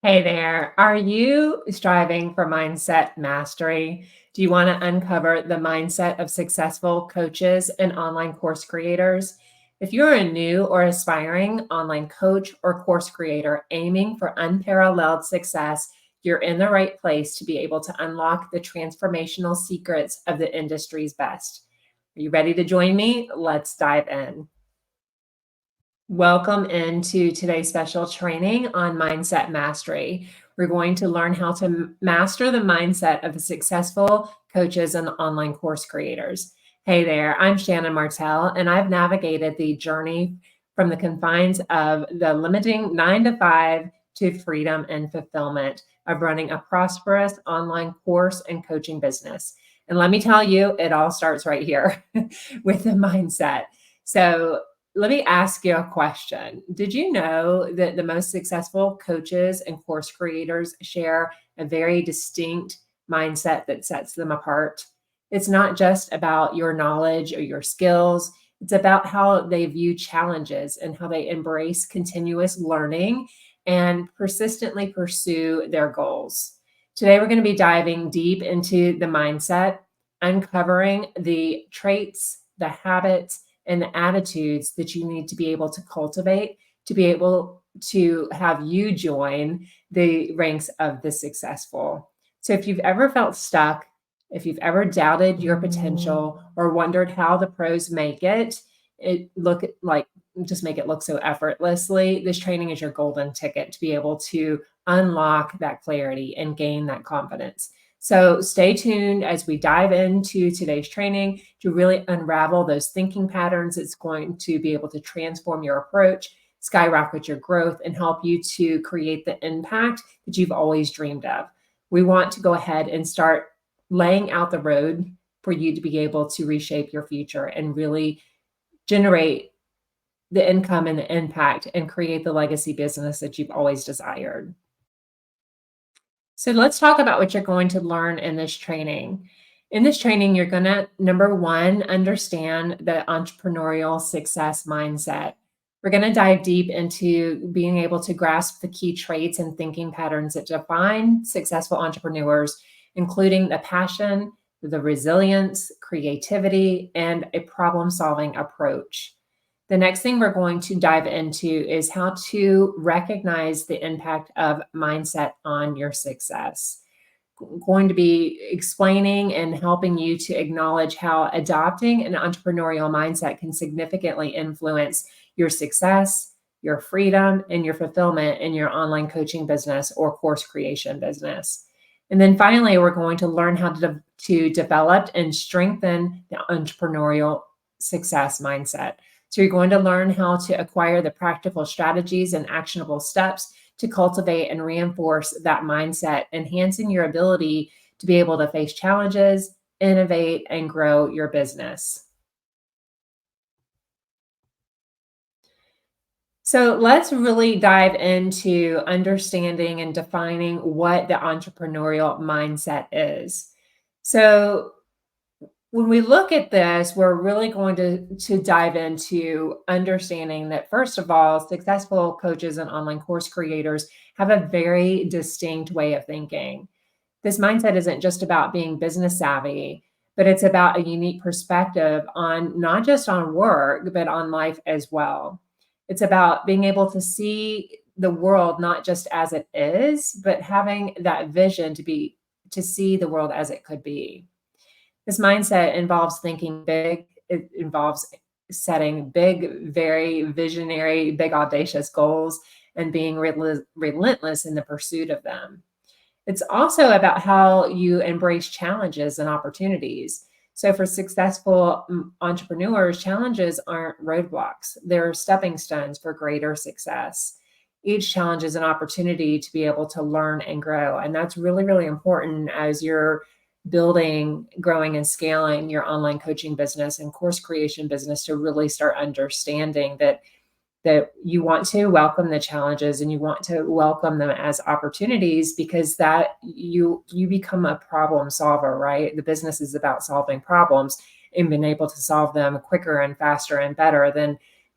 Hey there. Are you striving for mindset mastery? Do you want to uncover the mindset of successful coaches and online course creators? If you're a new or aspiring online coach or course creator aiming for unparalleled success, you're in the right place to be able to unlock the transformational secrets of the industry's best. Are you ready to join me? Let's dive in. Welcome into today's special training on mindset mastery. We're going to learn how to master the mindset of successful coaches and online course creators. Hey there, I'm Shannon Martel, and I've navigated the journey from the confines of the limiting 9 to 5 to freedom and fulfillment of running a prosperous online course and coaching business. And let me tell you, it all starts right here with the mindset. So, let me ask you a question. Did you know that the most successful coaches and course creators share a very distinct mindset that sets them apart? It's not just about your knowledge or your skills, it's about how they view challenges and how they embrace continuous learning and persistently pursue their goals. Today, we're going to be diving deep into the mindset, uncovering the traits, the habits, and the attitudes that you need to be able to cultivate to be able to have you join the ranks of the successful. So, if you've ever felt stuck, if you've ever doubted your potential or wondered how the pros make it look like just make it look so effortlessly, this training is your golden ticket to be able to unlock that clarity and gain that confidence. So stay tuned as we dive into today's training to really unravel those thinking patterns. It's going to be able to transform your approach, skyrocket your growth, and help you to create the impact that you've always dreamed of. We want to go ahead and start laying out the road for you to be able to reshape your future and really generate the income and the impact and create the legacy business that you've always desired. So let's talk about what you're going to learn in this training. In this training, you're going to, number one, understand the entrepreneurial success mindset. We're going to dive deep into being able to grasp the key traits and thinking patterns that define successful entrepreneurs, including the passion, the resilience, creativity, and a problem solving approach. The next thing we're going to dive into is how to recognize the impact of mindset on your success. Going to be explaining and helping you to acknowledge how adopting an entrepreneurial mindset can significantly influence your success, your freedom, and your fulfillment in your online coaching business or course creation business. And then finally, we're going to learn how to develop and strengthen the entrepreneurial success mindset. So you're going to learn how to acquire the practical strategies and actionable steps to cultivate and reinforce that mindset, enhancing your ability to be able to face challenges, innovate, and grow your business. So let's really dive into understanding and defining what the entrepreneurial mindset is. So when we look at this, we're really going to dive into understanding that, first of all, successful coaches and online course creators have a very distinct way of thinking. This mindset isn't just about being business savvy, but it's about a unique perspective on not just on work, but on life as well. It's about being able to see the world not just as it is, but having that vision to see the world as it could be. This mindset involves thinking big. It involves setting big, very visionary, big, audacious goals and being relentless in the pursuit of them. It's also about how you embrace challenges and opportunities. So, for successful entrepreneurs, challenges aren't roadblocks, they're stepping stones for greater success. Each challenge is an opportunity to be able to learn and grow. And that's really, really important as you're building, growing, and scaling your online coaching business and course creation business to really start understanding that you want to welcome the challenges and you want to welcome them as opportunities because that you become a problem solver, right? The business is about solving problems and being able to solve them quicker and faster and better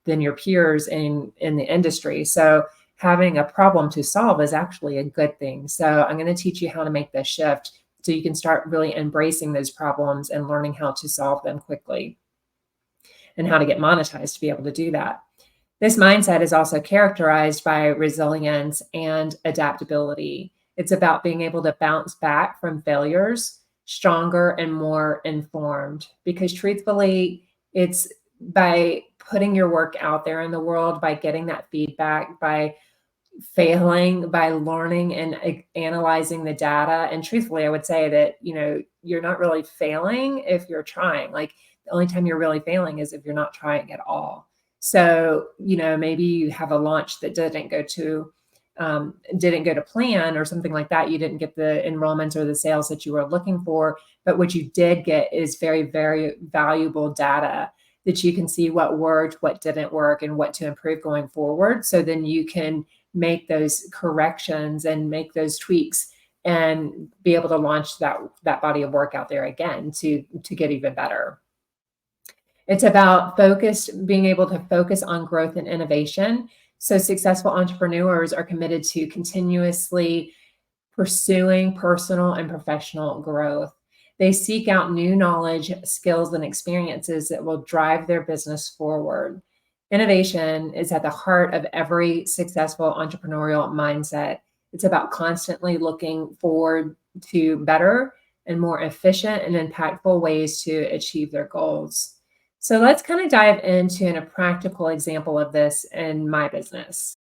than your peers in the industry. So having a problem to solve is actually a good thing. So I'm going to teach you how to make this shift so you can start really embracing those problems and learning how to solve them quickly and how to get monetized to be able to do that. This mindset is also characterized by resilience and adaptability. It's about being able to bounce back from failures stronger and more informed, because truthfully, it's by putting your work out there in the world, by getting that feedback, by failing, by learning and analyzing the data. And truthfully, I would say that, you're not really failing if you're trying. Like, the only time you're really failing is if you're not trying at all. So, maybe you have a launch that didn't go to plan or something like that. You didn't get the enrollments or the sales that you were looking for, but what you did get is very, very valuable data that you can see what worked, what didn't work, and what to improve going forward. So then you can make those corrections and make those tweaks and be able to launch that body of work out there again to get even better. It's about being able to focus on growth and innovation. So successful entrepreneurs are committed to continuously pursuing personal and professional growth. They seek out new knowledge, skills, and experiences that will drive their business forward. Innovation is at the heart of every successful entrepreneurial mindset. It's about constantly looking forward to better and more efficient and impactful ways to achieve their goals. So let's kind of dive into a practical example of this in my business.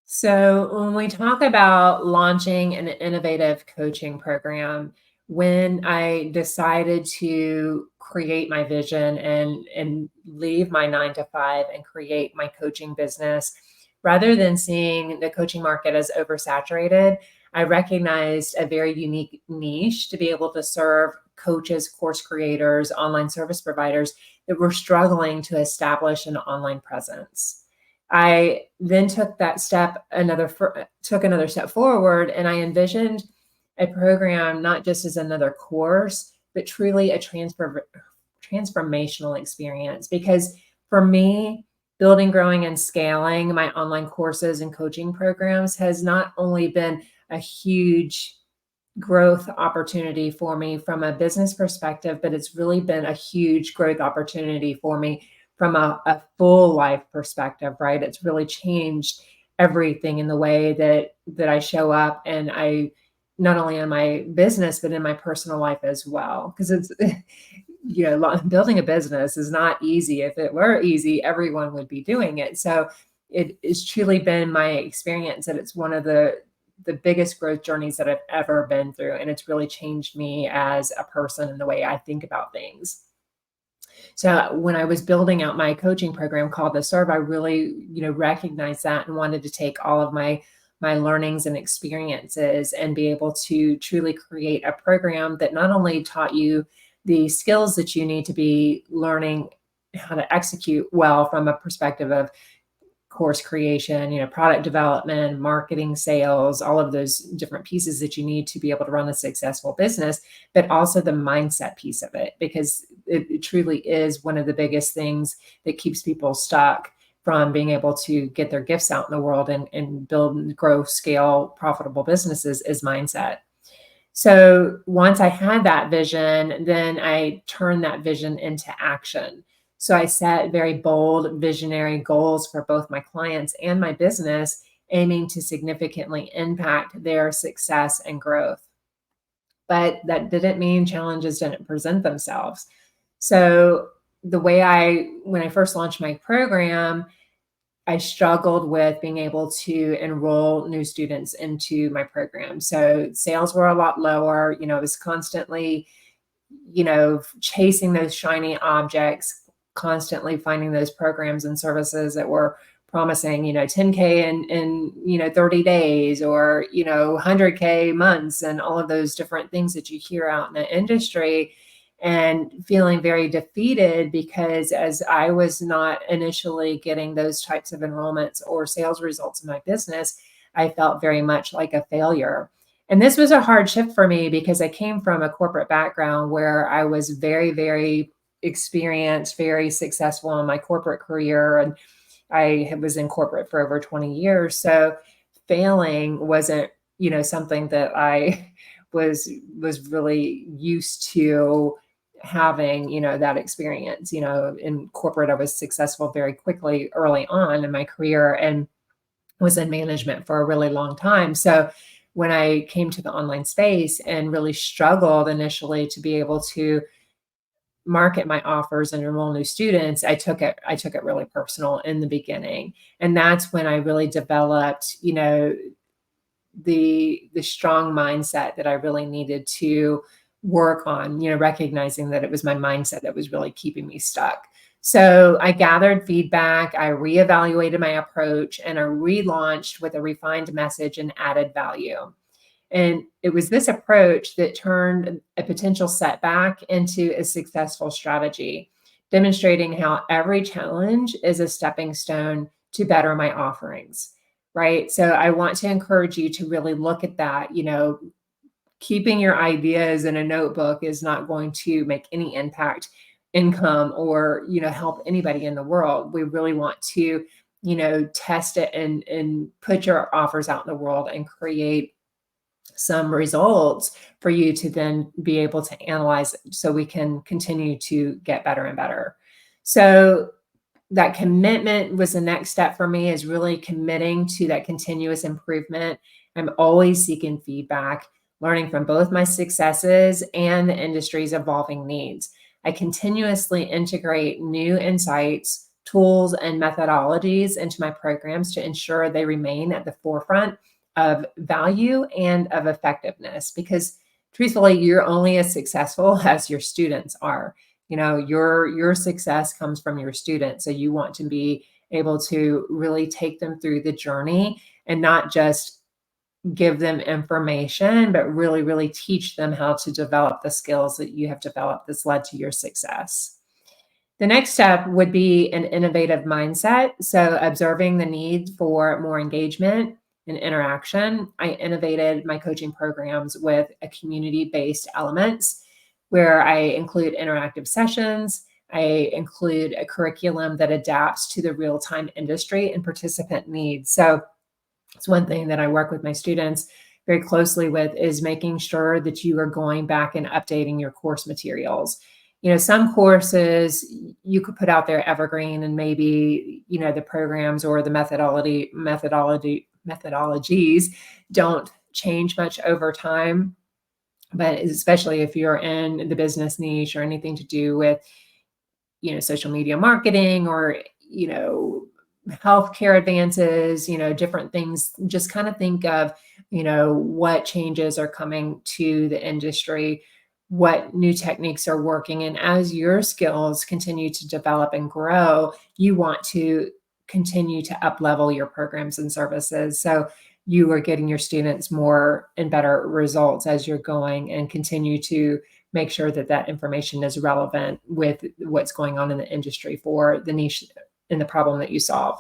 So when we talk about launching an innovative coaching program, when I decided to create my vision and leave my 9 to 5 and create my coaching business, rather than seeing the coaching market as oversaturated, I recognized a very unique niche to be able to serve coaches, course creators, online service providers that were struggling to establish an online presence. I then took another step forward, and I envisioned a program not just as another course, but truly a transformational experience. Because for me, building, growing, and scaling my online courses and coaching programs has not only been a huge growth opportunity for me from a business perspective, but it's really been a huge growth opportunity for me from a full life perspective, right? It's really changed everything in the way that I show up, and I not only in my business, but in my personal life as well. Because it's, building a business is not easy. If it were easy, everyone would be doing it. So it has truly been my experience that it's one of the biggest growth journeys that I've ever been through. And it's really changed me as a person and the way I think about things. So when I was building out my coaching program called The Serve, I really, recognized that and wanted to take all of my learnings and experiences and be able to truly create a program that not only taught you the skills that you need to be learning how to execute well from a perspective of course creation, product development, marketing, sales, all of those different pieces that you need to be able to run a successful business, but also the mindset piece of it, because it truly is one of the biggest things that keeps people stuck from being able to get their gifts out in the world and build and grow, scale profitable businesses is mindset. So once I had that vision, then I turned that vision into action. So I set very bold, visionary goals for both my clients and my business, aiming to significantly impact their success and growth. But that didn't mean challenges didn't present themselves. So when I first launched my program, I struggled with being able to enroll new students into my program. So sales were a lot lower. I was constantly, chasing those shiny objects, constantly finding those programs and services that were promising, 10K in 30 days or, 100K months and all of those different things that you hear out in the industry, and feeling very defeated because as I was not initially getting those types of enrollments or sales results in my business, I felt very much like a failure. And this was a hard shift for me because I came from a corporate background where I was very, very experienced, very successful in my corporate career. And I was in corporate for over 20 years. So failing wasn't, something that I was really used to having, that experience. In corporate, I was successful very quickly early on in my career and was in management for a really long time. So when I came to the online space and really struggled initially to be able to market my offers and enroll new students, I took it really personal in the beginning. And that's when I really developed, the strong mindset that I really needed to work on, recognizing that it was my mindset that was really keeping me stuck. So I gathered feedback, I reevaluated my approach, and I relaunched with a refined message and added value. And it was this approach that turned a potential setback into a successful strategy, demonstrating how every challenge is a stepping stone to better my offerings. Right. So I want to encourage you to really look at that. Keeping your ideas in a notebook is not going to make any impact, income, or, help anybody in the world. We really want to, test it and put your offers out in the world and create some results for you to then be able to analyze so we can continue to get better and better. So that commitment was the next step for me, is really committing to that continuous improvement. I'm always seeking feedback, learning from both my successes and the industry's evolving needs. I continuously integrate new insights, tools, and methodologies into my programs to ensure they remain at the forefront of value and of effectiveness, because truthfully, you're only as successful as your students are. Your success comes from your students. So you want to be able to really take them through the journey and not just give them information, but really, really teach them how to develop the skills that you have developed that's led to your success. The next step would be an innovative mindset. So observing the need for more engagement and interaction, I innovated my coaching programs with a community-based elements where I include interactive sessions. I include a curriculum that adapts to the real-time industry and participant needs. So it's one thing that I work with my students very closely with, is making sure that you are going back and updating your course materials. Some courses you could put out there evergreen, and maybe, the programs or the methodologies don't change much over time. But especially if you're in the business niche or anything to do with, social media marketing or, healthcare advances, different things, just kind of think of, what changes are coming to the industry, what new techniques are working. And as your skills continue to develop and grow, you want to continue to up level your programs and services. So you are getting your students more and better results as you're going, and continue to make sure that that information is relevant with what's going on in the industry for the niche and the problem that you solve.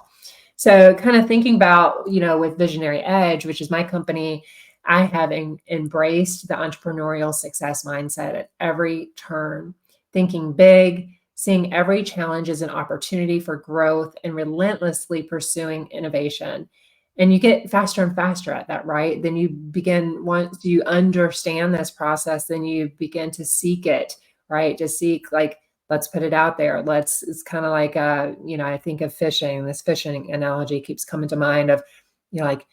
So kind of thinking about, with Visionary Edge, which is my company, I have embraced the entrepreneurial success mindset at every turn, thinking big, seeing every challenge as an opportunity for growth, and relentlessly pursuing innovation. And you get faster and faster at that, right? Then you begin, once you understand this process, then you begin to seek it, right? To seek, like, let's put it out there. It's kind of like, I think of fishing. This fishing analogy keeps coming to mind of, like,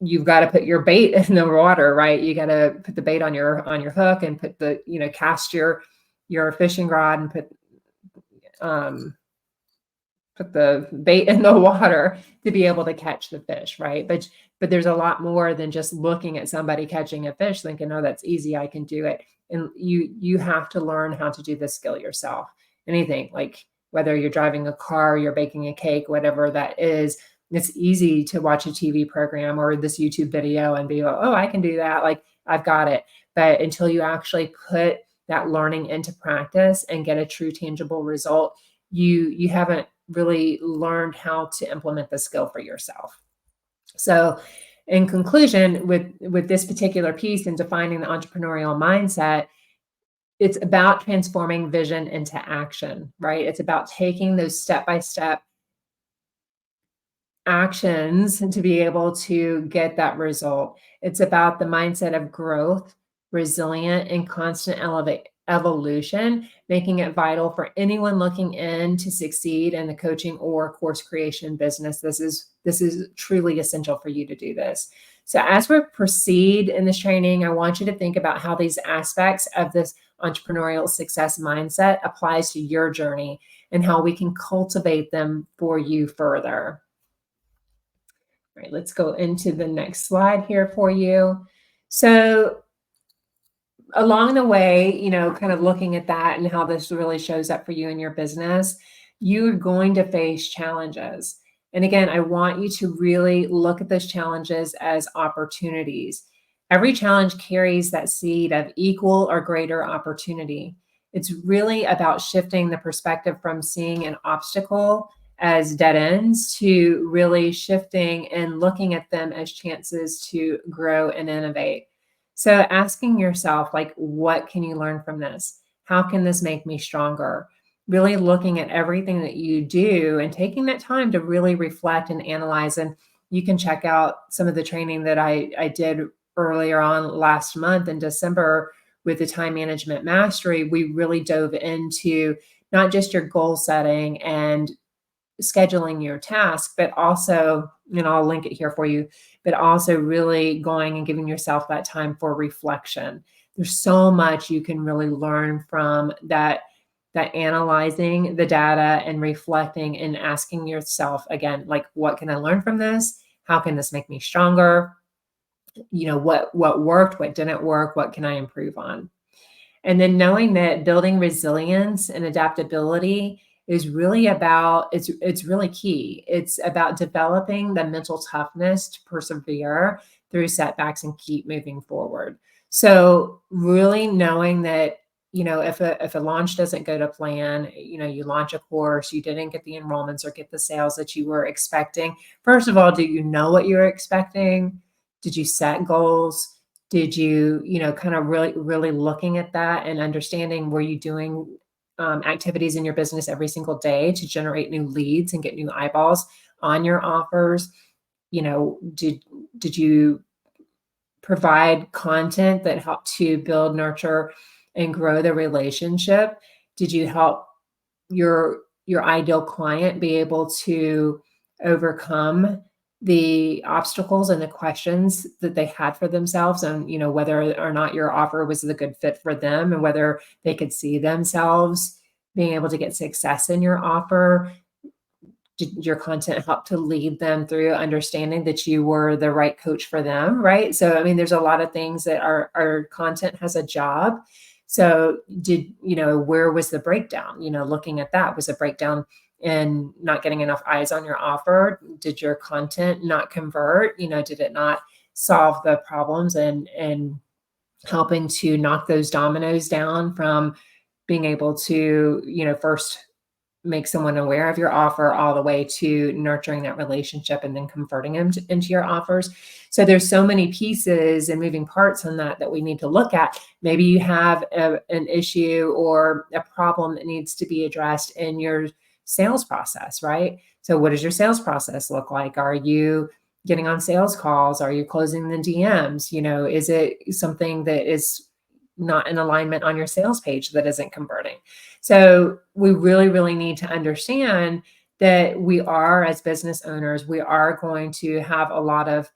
you've got to put your bait in the water, right? You got to put the bait on your hook and put the, cast your fishing rod and put the bait in the water to be able to catch the fish, right? But there's a lot more than just looking at somebody catching a fish thinking, oh, that's easy, I can do it. And you have to learn how to do this skill yourself. Anything, like whether you're driving a car, you're baking a cake, whatever that is, it's easy to watch a TV program or this YouTube video and be like, oh, I can do that. Like, I've got it. But until you actually put that learning into practice and get a true tangible result, you haven't really learned how to implement the skill for yourself. So in conclusion, with this particular piece and defining the entrepreneurial mindset, it's about transforming vision into action, right? It's about taking those step-by-step actions to be able to get that result. It's about the mindset of growth, resilient, and constant evolution, making it vital for anyone looking in to succeed in the coaching or course creation business. This is truly essential for you to do this. So as we proceed in this training, I want you to think about how these aspects of this entrepreneurial success mindset applies to your journey and how we can cultivate them for you further. All right, let's go into the next slide here for you. So along the way, kind of looking at that and how this really shows up for you in your business, you're going to face challenges. And again, I want you to really look at those challenges as opportunities. Every challenge carries that seed of equal or greater opportunity. It's really about shifting the perspective from seeing an obstacle as dead ends to really shifting and looking at them as chances to grow and innovate. So asking yourself, like, what can you learn from this? How can this make me stronger? Really looking at everything that you do and taking that time to really reflect and analyze. And you can check out some of the training that I did earlier on last month in December with the time management mastery. We really dove into not just your goal setting and scheduling your task, but also, and I'll link it here for you, but also really going and giving yourself that time for reflection. There's so much you can really learn from that analyzing the data and reflecting and asking yourself again, like, what can I learn from this? How can this make me stronger? What worked, what didn't work, what can I improve on? And then knowing that building resilience and adaptability is really about, it's really key. It's about developing the mental toughness to persevere through setbacks and keep moving forward. So really knowing that, if a launch doesn't go to plan, you launch a course, you didn't get the enrollments or get the sales that you were expecting. First of all, do you know what you're expecting? Did you set goals? Did you, kind of really looking at that and understanding, were you doing activities in your business every single day to generate new leads and get new eyeballs on your offers? Did you provide content that helped to build, nurture, and grow the relationship? Did you help your ideal client be able to overcome the obstacles and the questions that they had for themselves, and whether or not your offer was the good fit for them, and whether they could see themselves being able to get success in your offer? Did your content help to lead them through understanding that you were the right coach for them, right? So, I mean, there's a lot of things that our content has a job. So where was the breakdown? Looking at that, was a breakdown in not getting enough eyes on your offer? Did your content not convert? Did it not solve the problems and helping to knock those dominoes down from being able to, first make someone aware of your offer all the way to nurturing that relationship and then converting them into your offers? So there's so many pieces and moving parts on that we need to look at. Maybe you have an issue or a problem that needs to be addressed in your sales process, right? So what does your sales process look like? Are you getting on sales calls? Are you closing the DMs? Is it something that is not in alignment on your sales page that isn't converting? So we really, really need to understand that we are, as business owners, we are going to have a lot of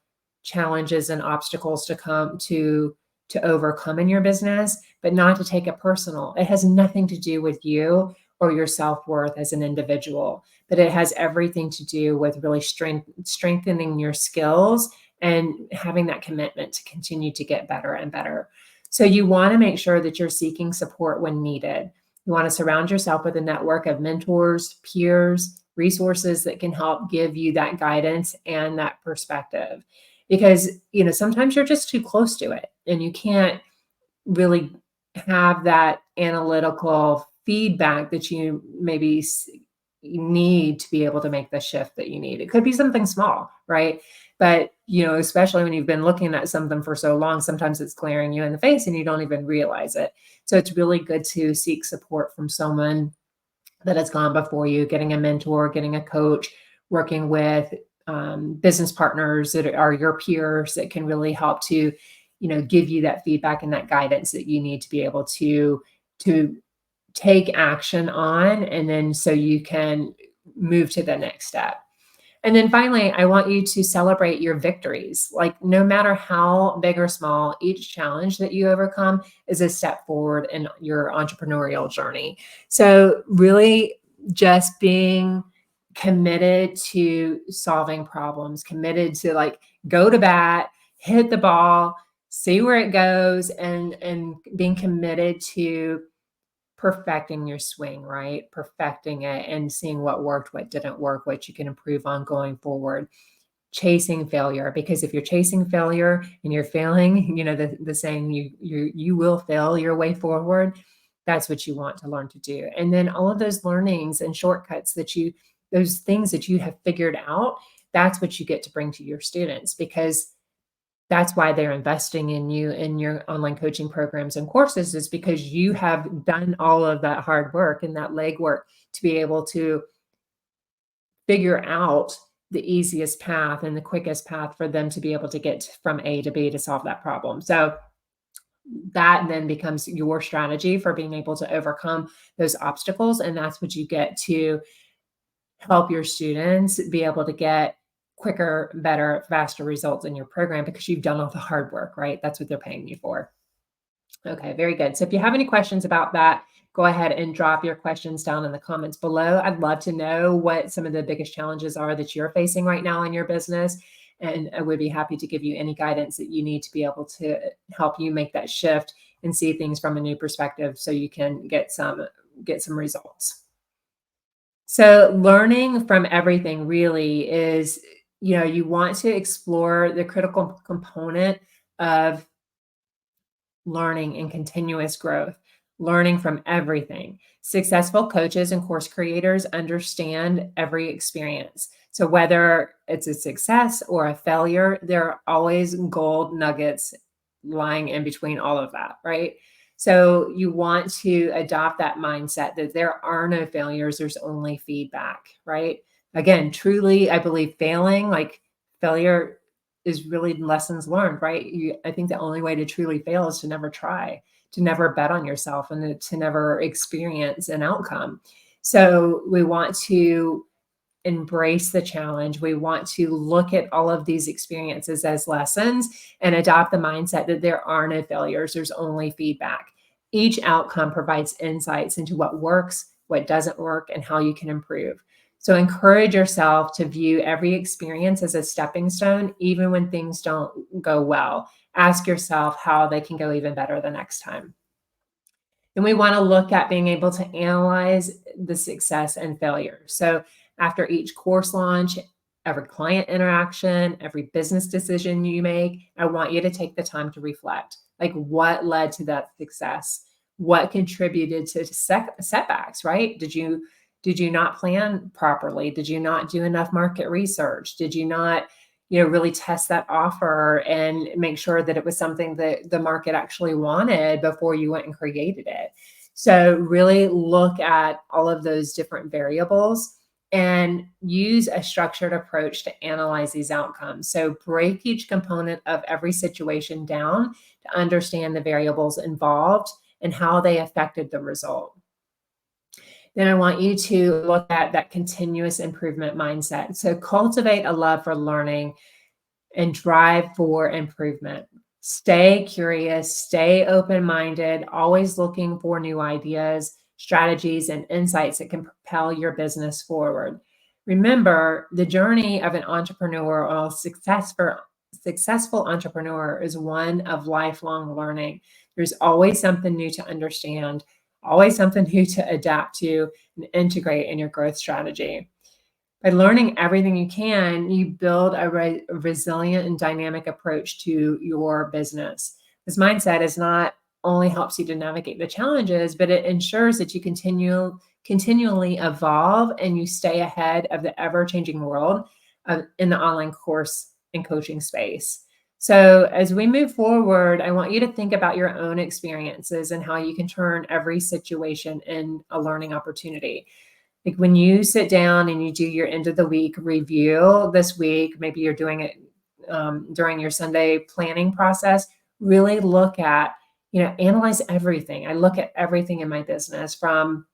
challenges and obstacles to overcome in your business, but not to take it personal. It has nothing to do with you or your self-worth as an individual, but it has everything to do with really strengthening your skills and having that commitment to continue to get better and better. So you want to make sure that you're seeking support when needed. You want to surround yourself with a network of mentors, peers, resources that can help give you that guidance and that perspective. Because, sometimes you're just too close to it and you can't really have that analytical feedback that you maybe need to be able to make the shift that you need. It could be something small, right? But, especially when you've been looking at something for so long, sometimes it's glaring you in the face and you don't even realize it. So it's really good to seek support from someone that has gone before you, getting a mentor, getting a coach, working with business partners that are your peers that can really help to, give you that feedback and that guidance that you need to be able to take action on, and then so you can move to the next step. And then finally, I want you to celebrate your victories. Like, no matter how big or small, each challenge that you overcome is a step forward in your entrepreneurial journey. So really just being committed to solving problems, committed to like go to bat, hit the ball, see where it goes, and being committed to perfecting your swing, right? Perfecting it and seeing what worked, what didn't work, what you can improve on going forward. Chasing failure, because if you're chasing failure and you're failing, the saying, you will fail your way forward. That's what you want to learn to do. And then all of those learnings and shortcuts those things that you have figured out, that's what you get to bring to your students, because that's why they're investing in you in your online coaching programs and courses, is because you have done all of that hard work and that legwork to be able to figure out the easiest path and the quickest path for them to be able to get from A to B to solve that problem. So that then becomes your strategy for being able to overcome those obstacles. And that's what you get to help your students be able to get quicker, better, faster results in your program, because you've done all the hard work, right? That's what they're paying you for. Okay, very good. So if you have any questions about that, go ahead and drop your questions down in the comments below. I'd love to know what some of the biggest challenges are that you're facing right now in your business. And I would be happy to give you any guidance that you need to be able to help you make that shift and see things from a new perspective so you can get some results. So learning from everything really is, you want to explore the critical component of learning and continuous growth, learning from everything. Successful coaches and course creators understand every experience. So whether it's a success or a failure, there are always gold nuggets lying in between all of that, right? So you want to adopt that mindset that there are no failures, there's only feedback, right? Again, truly, I believe failure is really lessons learned, right? I think the only way to truly fail is to never try, to never bet on yourself, and to never experience an outcome. So we want to embrace the challenge. We want to look at all of these experiences as lessons and adopt the mindset that there are no failures, there's only feedback. Each outcome provides insights into what works, what doesn't work, and how you can improve. So encourage yourself to view every experience as a stepping stone, even when things don't go well. Ask yourself how they can go even better the next time. Then we want to look at being able to analyze the success and failure. So after each course launch, every client interaction, every business decision you make, I want you to take the time to reflect. Like, what led to that success? What contributed to setbacks, right? Did you not plan properly? Did you not do enough market research? Did you not, really test that offer and make sure that it was something that the market actually wanted before you went and created it? So really look at all of those different variables and use a structured approach to analyze these outcomes. So break each component of every situation down to understand the variables involved and how they affected the result. Then I want you to look at that continuous improvement mindset. So cultivate a love for learning and drive for improvement. Stay curious, stay open-minded, always looking for new ideas, strategies, and insights that can propel your business forward. Remember, the journey of an entrepreneur or a successful entrepreneur is one of lifelong learning. There's always something new to understand, always something new to adapt to and integrate in your growth strategy. By learning everything you can, you build a resilient and dynamic approach to your business. This mindset is not only helps you to navigate the challenges, but it ensures that you continually evolve and you stay ahead of the ever-changing world in the online course and coaching space. So as we move forward, I want you to think about your own experiences and how you can turn every situation in a learning opportunity. Like when you sit down and you do your end of the week review this week, maybe you're doing it during your Sunday planning process, really look at, analyze everything. I look at everything in my business, from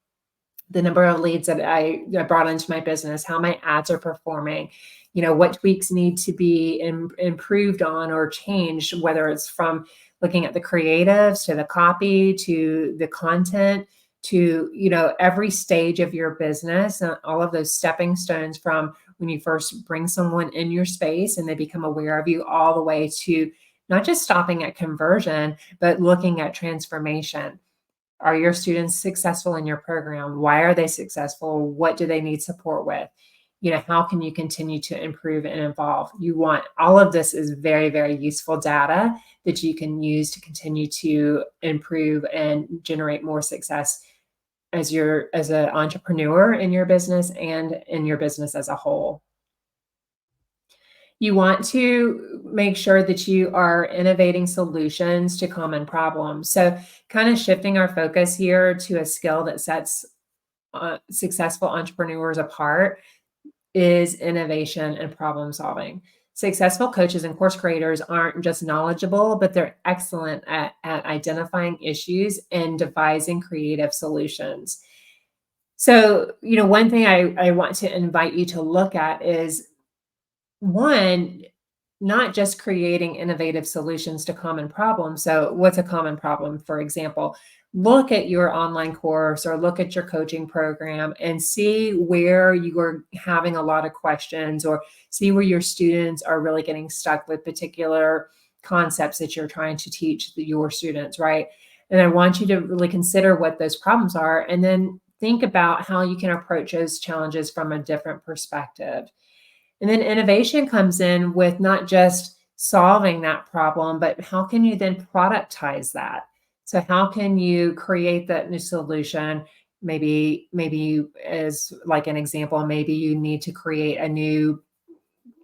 the number of leads that I brought into my business, how my ads are performing, what tweaks need to be improved on or changed, whether it's from looking at the creatives to the copy to the content to, every stage of your business and all of those stepping stones from when you first bring someone in your space and they become aware of you, all the way to not just stopping at conversion, but looking at transformation. Are your students successful in your program? Why are they successful? What do they need support with? How can you continue to improve and evolve? You want all of this is very, very useful data that you can use to continue to improve and generate more success as an entrepreneur in your business and in your business as a whole. You want to make sure that you are innovating solutions to common problems. So kind of shifting our focus here to a skill that sets successful entrepreneurs apart is innovation and problem solving. Successful coaches and course creators aren't just knowledgeable, but they're excellent at identifying issues and devising creative solutions. So, one thing I want to invite you to look at is, one, not just creating innovative solutions to common problems. So what's a common problem? For example, look at your online course or look at your coaching program and see where you are having a lot of questions, or see where your students are really getting stuck with particular concepts that you're trying to teach your students, right? And I want you to really consider what those problems are, and then think about how you can approach those challenges from a different perspective. And then innovation comes in with not just solving that problem, but how can you then productize that? So how can you create that new solution? Maybe as like an example, maybe you need to create a new,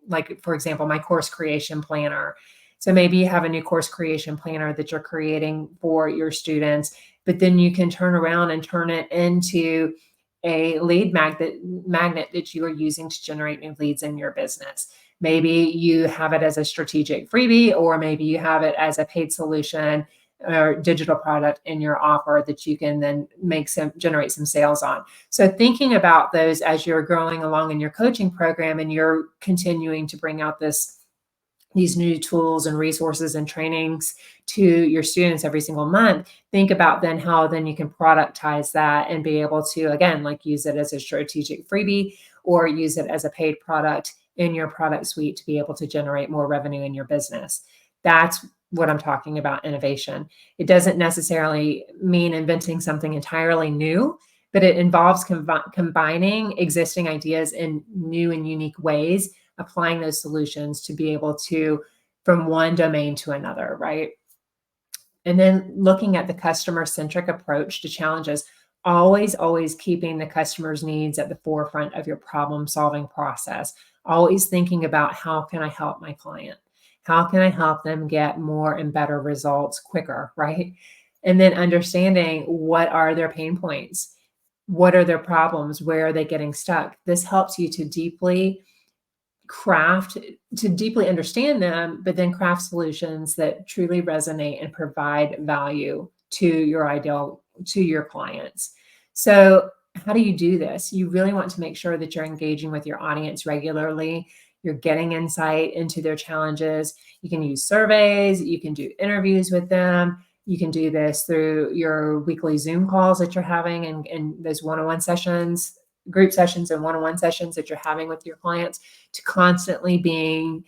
like for example, my course creation planner. So maybe you have a new course creation planner that you're creating for your students, but then you can turn around and turn it into a lead magnet that you are using to generate new leads in your business. Maybe you have it as a strategic freebie, or maybe you have it as a paid solution or digital product in your offer that you can then generate some sales on. So thinking about those as you're growing along in your coaching program and you're continuing to bring out these new tools and resources and trainings to your students every single month, think about then how then you can productize that and be able to, again, like use it as a strategic freebie or use it as a paid product in your product suite to be able to generate more revenue in your business. That's what I'm talking about, innovation. It doesn't necessarily mean inventing something entirely new, but it involves combining existing ideas in new and unique ways, applying those solutions to be able to, from one domain to another, right? And then looking at the customer-centric approach to challenges, always keeping the customer's needs at the forefront of your problem-solving process. Always thinking about, how can I help my client? How can I help them get more and better results quicker, right? And then understanding, what are their pain points? What are their problems? Where are they getting stuck? This helps you to deeply understand them, but then craft solutions that truly resonate and provide value to your clients. So how do you do this? You really want to make sure that you're engaging with your audience regularly. You're getting insight into their challenges. You can use surveys. You can do interviews with them. You can do this through your weekly Zoom calls that you're having and those one-on-one sessions, group sessions and one-on-one sessions that you're having with your clients, to constantly being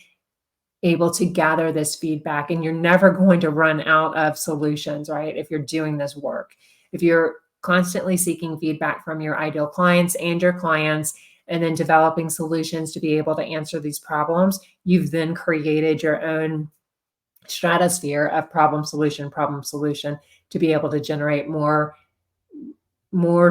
able to gather this feedback. And you're never going to run out of solutions, right? If you're doing this work, if you're constantly seeking feedback from your ideal clients and your clients, and then developing solutions to be able to answer these problems, you've then created your own stratosphere of problem solution to be able to generate more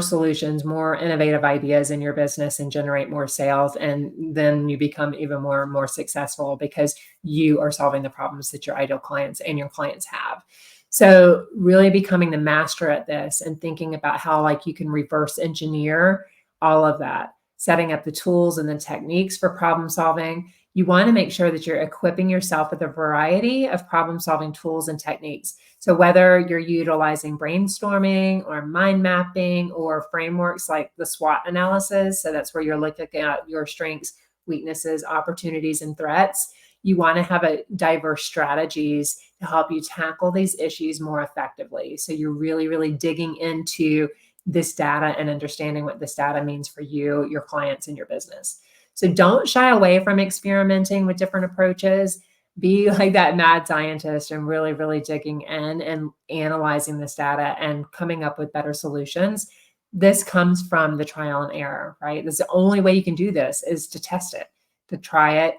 solutions, more innovative ideas in your business and generate more sales. And then you become even more and more successful because you are solving the problems that your ideal clients and your clients have. So really becoming the master at this and thinking about how, like, you can reverse engineer all of that, setting up the tools and the techniques for problem solving. You want to make sure that you're equipping yourself with a variety of problem solving tools and techniques. So whether you're utilizing brainstorming or mind mapping or frameworks like the SWOT analysis, so that's where you're looking at your strengths, weaknesses, opportunities, and threats. You want to have a diverse strategies to help you tackle these issues more effectively. So you're really, really digging into this data and understanding what this data means for you, your clients, and your business. So don't shy away from experimenting with different approaches. Be like that mad scientist and really, really digging in and analyzing this data and coming up with better solutions. This comes from the trial and error, right? This is the only way you can do this is to test it, to try it,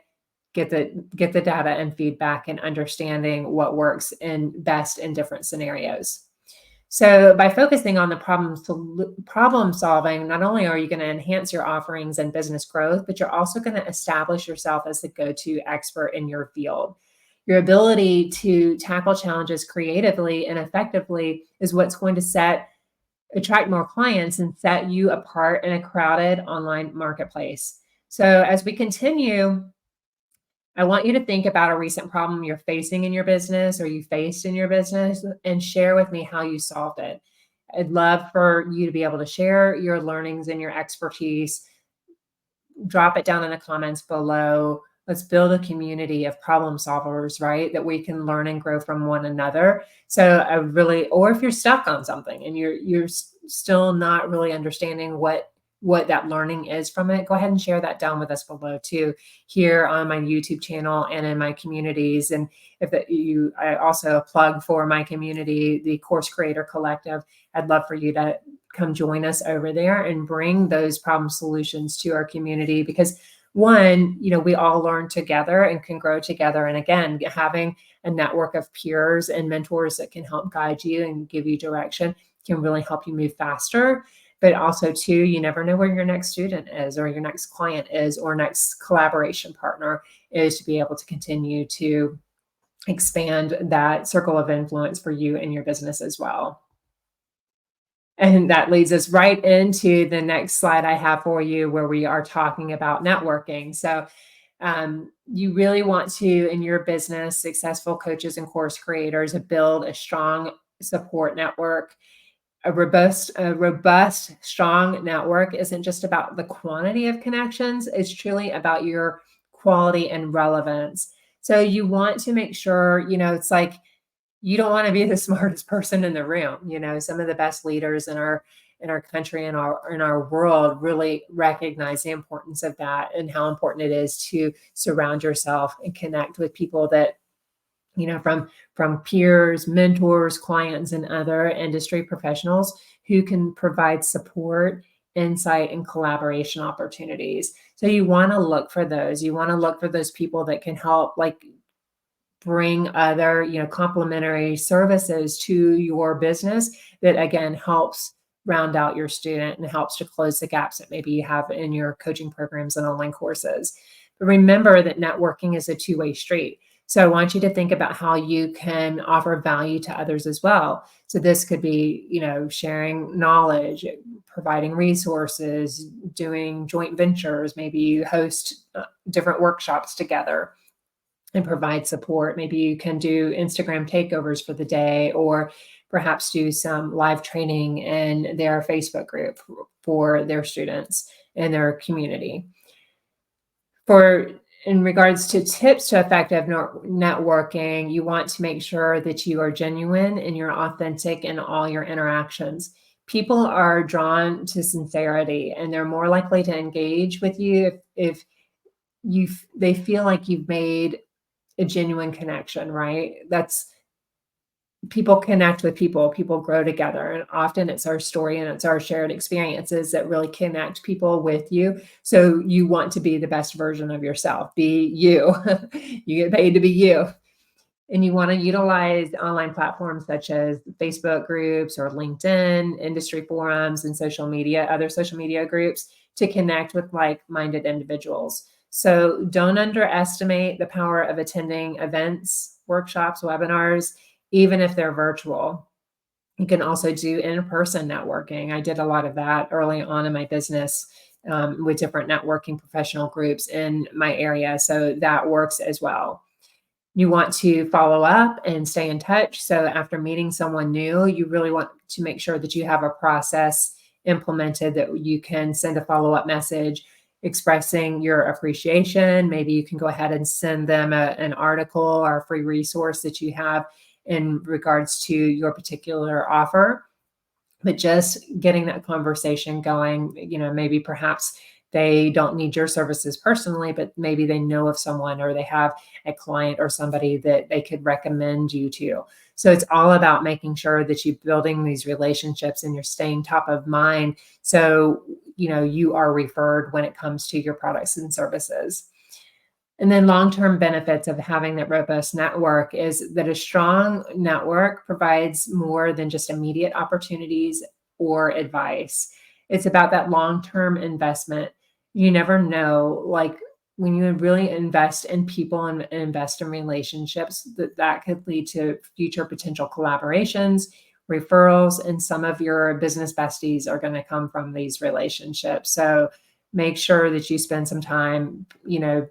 get the data and feedback and understanding what works in best in different scenarios. So by focusing on the problem solving, not only are you going to enhance your offerings and business growth, but you're also going to establish yourself as the go-to expert in your field. Your ability to tackle challenges creatively and effectively is what's going to attract more clients and set you apart in a crowded online marketplace. So as we continue, I want you to think about a recent problem you're facing in your business or you faced in your business and share with me how you solved it. I'd love for you to be able to share your learnings and your expertise. Drop it down in the comments below. Let's build a community of problem solvers, right? That we can learn and grow from one another. So or if you're stuck on something and you're still not really understanding what that learning is from it, go ahead and share that down with us below too, here on my YouTube channel and in my communities. And I also plug for my community, the Course Creator Collective. I'd love for you to come join us over there and bring those problem solutions to our community because one, we all learn together and can grow together. And again, having a network of peers and mentors that can help guide you and give you direction can really help you move faster. But also too, you never know where your next student is or your next client is or next collaboration partner is, to be able to continue to expand that circle of influence for you and your business as well. And that leads us right into the next slide I have for you, where we are talking about networking. So you really want to, in your business, successful coaches and course creators, build a strong support network. A robust, strong network isn't just about the quantity of connections. It's truly about your quality and relevance. So you want to make sure, it's like, you don't want to be the smartest person in the room. Some of the best leaders in our country and in our world really recognize the importance of that and how important it is to surround yourself and connect with people that, from peers, mentors, clients, and other industry professionals who can provide support, insight, and collaboration opportunities. So you want to look for those. You want to look for those people that can help, bring other, complementary services to your business that, again, helps round out your student and helps to close the gaps that maybe you have in your coaching programs and online courses. But remember that networking is a two-way street. So I want you to think about how you can offer value to others as well. So this could be, sharing knowledge, providing resources, doing joint ventures. Maybe you host different workshops together and provide support. Maybe you can do Instagram takeovers for the day, or perhaps do some live training in their Facebook group for their students and their community. In regards to tips to effective networking, you want to make sure that you are genuine and you're authentic in all your interactions. People are drawn to sincerity, and they're more likely to engage with you if they feel like you've made a genuine connection, right? People connect with people grow together. And often it's our story and it's our shared experiences that really connect people with you. So you want to be the best version of yourself. Be you. You get paid to be you. And you want to utilize online platforms such as Facebook groups or LinkedIn, industry forums, and other social media groups to connect with like-minded individuals. So don't underestimate the power of attending events, workshops, webinars, even if they're virtual. You can also do in-person networking. I did a lot of that early on in my business, with different networking professional groups in my area. So that works as well. You want to follow up and stay in touch. So after meeting someone new, you really want to make sure that you have a process implemented that you can send a follow-up message expressing your appreciation. Maybe you can go ahead and send them an article or a free resource that you have in regards to your particular offer. But just getting that conversation going, maybe perhaps they don't need your services personally, but maybe they know of someone or they have a client or somebody that they could recommend you to. So it's all about making sure that you're building these relationships and you're staying top of mind. So, you are referred when it comes to your products and services. And then long-term benefits of having that robust network is that a strong network provides more than just immediate opportunities or advice. It's about that long-term investment. You never know, like when you really invest in people and invest in relationships, that could lead to future potential collaborations, referrals, and some of your business besties are going to come from these relationships. So make sure that you spend some time,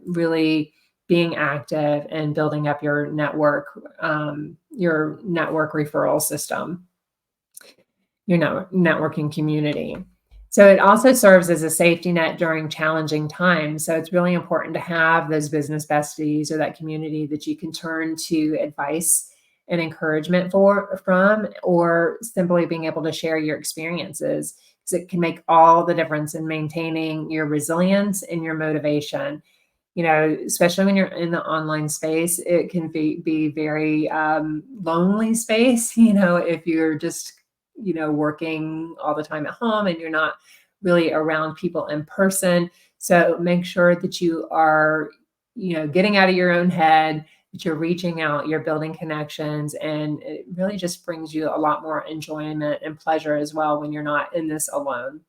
really being active and building up your network referral system, networking community. So it also serves as a safety net during challenging times. So it's really important to have those business besties or that community that you can turn to advice and encouragement from, or simply being able to share your experiences, because it can make all the difference in maintaining your resilience and your motivation. Especially when you're in the online space, it can be very lonely space, if you're just, working all the time at home and you're not really around people in person. So make sure that you are, getting out of your own head, that you're reaching out, you're building connections, and it really just brings you a lot more enjoyment and pleasure as well when you're not in this alone.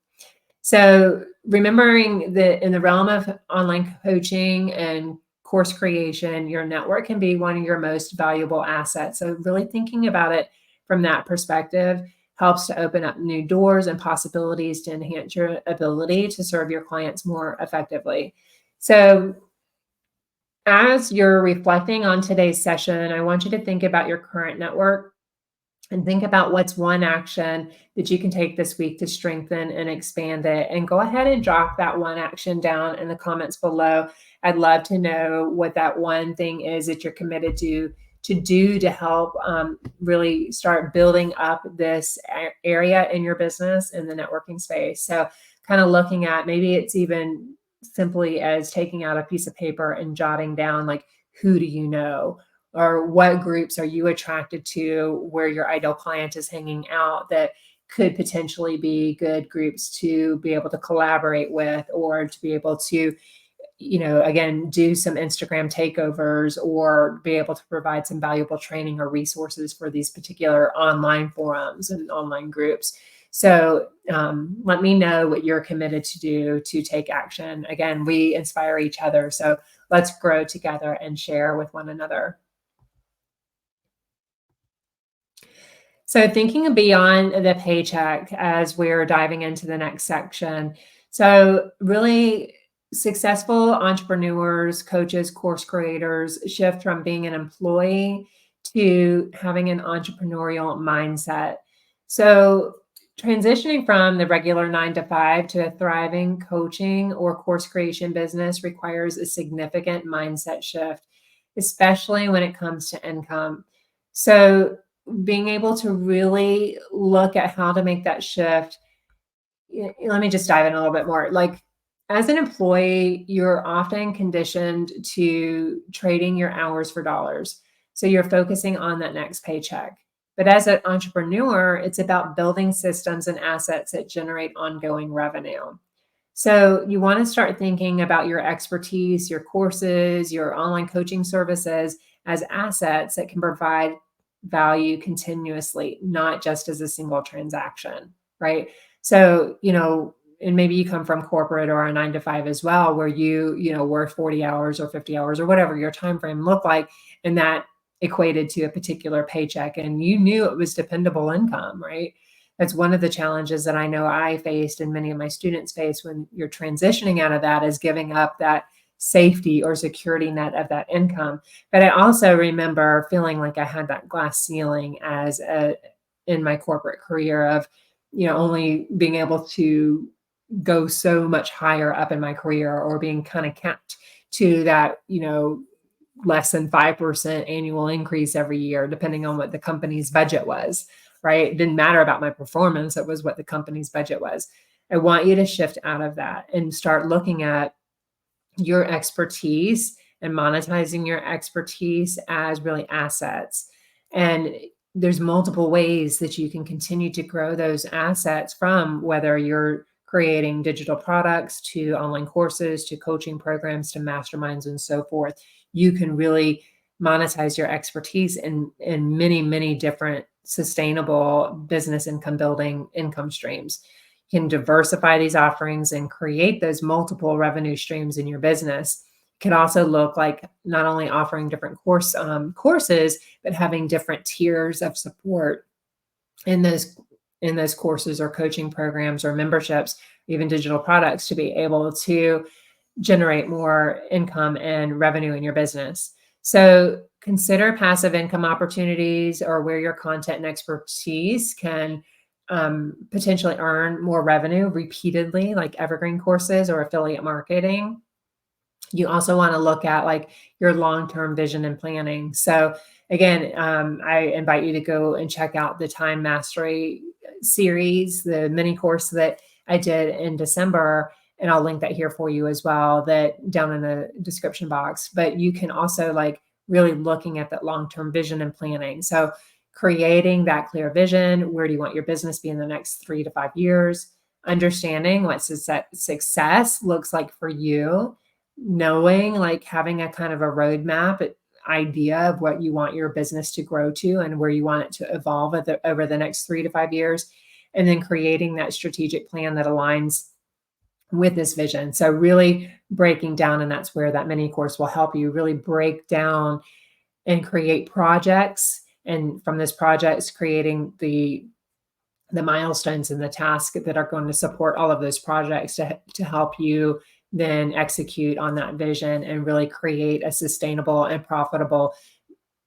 So remembering that in the realm of online coaching and course creation, your network can be one of your most valuable assets. So really thinking about it from that perspective helps to open up new doors and possibilities to enhance your ability to serve your clients more effectively. So as you're reflecting on today's session, I want you to think about your current network and think about what's one action that you can take this week to strengthen and expand it. And go ahead and drop that one action down in the comments below. I'd love to know what that one thing is that you're committed to do to help really start building up this area in your business in the networking space. So kind of looking at, maybe it's even simply as taking out a piece of paper and jotting down, like, who do you know? Or what groups are you attracted to where your ideal client is hanging out that could potentially be good groups to be able to collaborate with, or to be able to, again, do some Instagram takeovers, or be able to provide some valuable training or resources for these particular online forums and online groups. So let me know what you're committed to do to take action. Again, we inspire each other. So let's grow together and share with one another. So thinking beyond the paycheck as we're diving into the next section. So really successful entrepreneurs, coaches, course creators shift from being an employee to having an entrepreneurial mindset. So transitioning from the regular 9 to 5 to a thriving coaching or course creation business requires a significant mindset shift, especially when it comes to income. So being able to really look at how to make that shift. Let me just dive in a little bit more. Like, as an employee, you're often conditioned to trading your hours for dollars. So you're focusing on that next paycheck. But as an entrepreneur, it's about building systems and assets that generate ongoing revenue. So you want to start thinking about your expertise, your courses, your online coaching services as assets that can provide value continuously, not just as a single transaction, right? So, and maybe you come from corporate or a 9 to 5 as well, where you work 40 hours or 50 hours or whatever your time frame look like. And that equated to a particular paycheck, and you knew it was dependable income, right? That's one of the challenges that I know I faced and many of my students face when you're transitioning out of that, is giving up that safety or security net of that income. But I also remember feeling like I had that glass ceiling in my corporate career of, only being able to go so much higher up in my career, or being kind of capped to that, less than 5% annual increase every year, depending on what the company's budget was, right? It didn't matter about my performance. It was what the company's budget was. I want you to shift out of that and start looking at your expertise and monetizing your expertise as really assets. And there's multiple ways that you can continue to grow those assets, from whether you're creating digital products to online courses to coaching programs to masterminds and so forth. You can really monetize your expertise in many, many different sustainable business income building income streams. You can diversify these offerings and create those multiple revenue streams in your business. It can also look like not only offering different courses, but having different tiers of support in those courses or coaching programs or memberships, even digital products, to be able to generate more income and revenue in your business. So consider passive income opportunities, or where your content and expertise can potentially earn more revenue repeatedly, like evergreen courses or affiliate marketing. You also want to look at like your long-term vision and planning. So again, I invite you to go and check out the Time Mastery series, the mini course that I did in December, and I'll link that here for you as well, that down in the description box. But you can also like really looking at that long-term vision and planning. So creating that clear vision. Where do you want your business to be in the next 3 to 5 years? Understanding what success looks like for you, knowing, like having a kind of a roadmap idea of what you want your business to grow to and where you want it to evolve over the next 3 to 5 years, and then creating that strategic plan that aligns with this vision. So really breaking down, and that's where that mini course will help you really break down and create projects, and from this projects creating the milestones and the tasks that are going to support all of those projects to help you then execute on that vision and really create a sustainable and profitable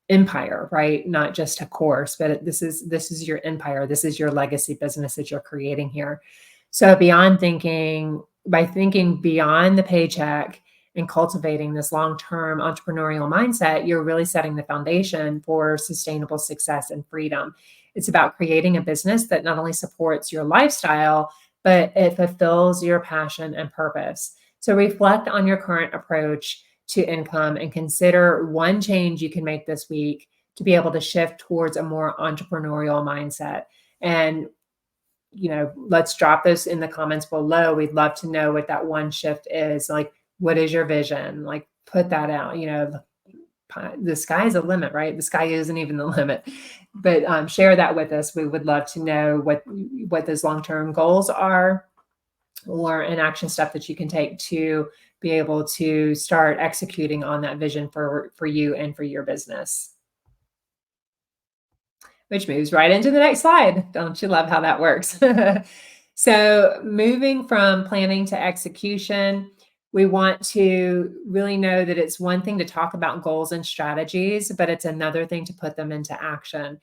empire, right? Not just a course, but this is your empire. This is your legacy business that you're creating here. So by thinking beyond the paycheck and cultivating this long-term entrepreneurial mindset, you're really setting the foundation for sustainable success and freedom. It's about creating a business that not only supports your lifestyle, but it fulfills your passion and purpose. So reflect on your current approach to income and consider one change you can make this week to be able to shift towards a more entrepreneurial mindset. And let's drop those in the comments below. We'd love to know what that one shift is. Like, what is your vision? Like, put that out. The sky's the limit, right? The sky isn't even the limit. But share that with us. We would love to know what those long-term goals are, or an action step that you can take to be able to start executing on that vision for you and for your business. Which moves right into the next slide. Don't you love how that works? So moving from planning to execution, we want to really know that it's one thing to talk about goals and strategies, but it's another thing to put them into action.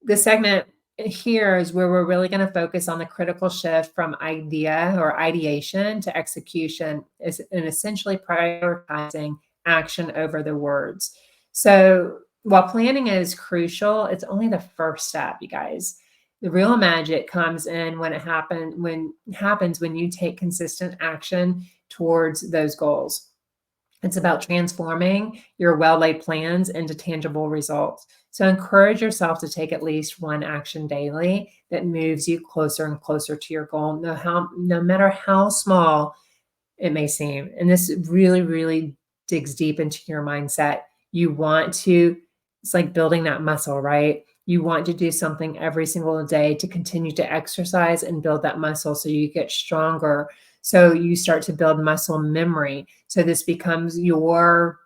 This segment here is where we're really going to focus on the critical shift from idea or ideation to execution, and essentially prioritizing action over the words. So while planning is crucial, it's only the first step, you guys. The real magic comes in when you take consistent action towards those goals. It's about transforming your well-laid plans into tangible results. So encourage yourself to take at least one action daily that moves you closer and closer to your goal, no matter how small it may seem. And this really, really digs deep into your mindset. It's like building that muscle, right? You want to do something every single day to continue to exercise and build that muscle so you get stronger. So you start to build muscle memory. So this becomes your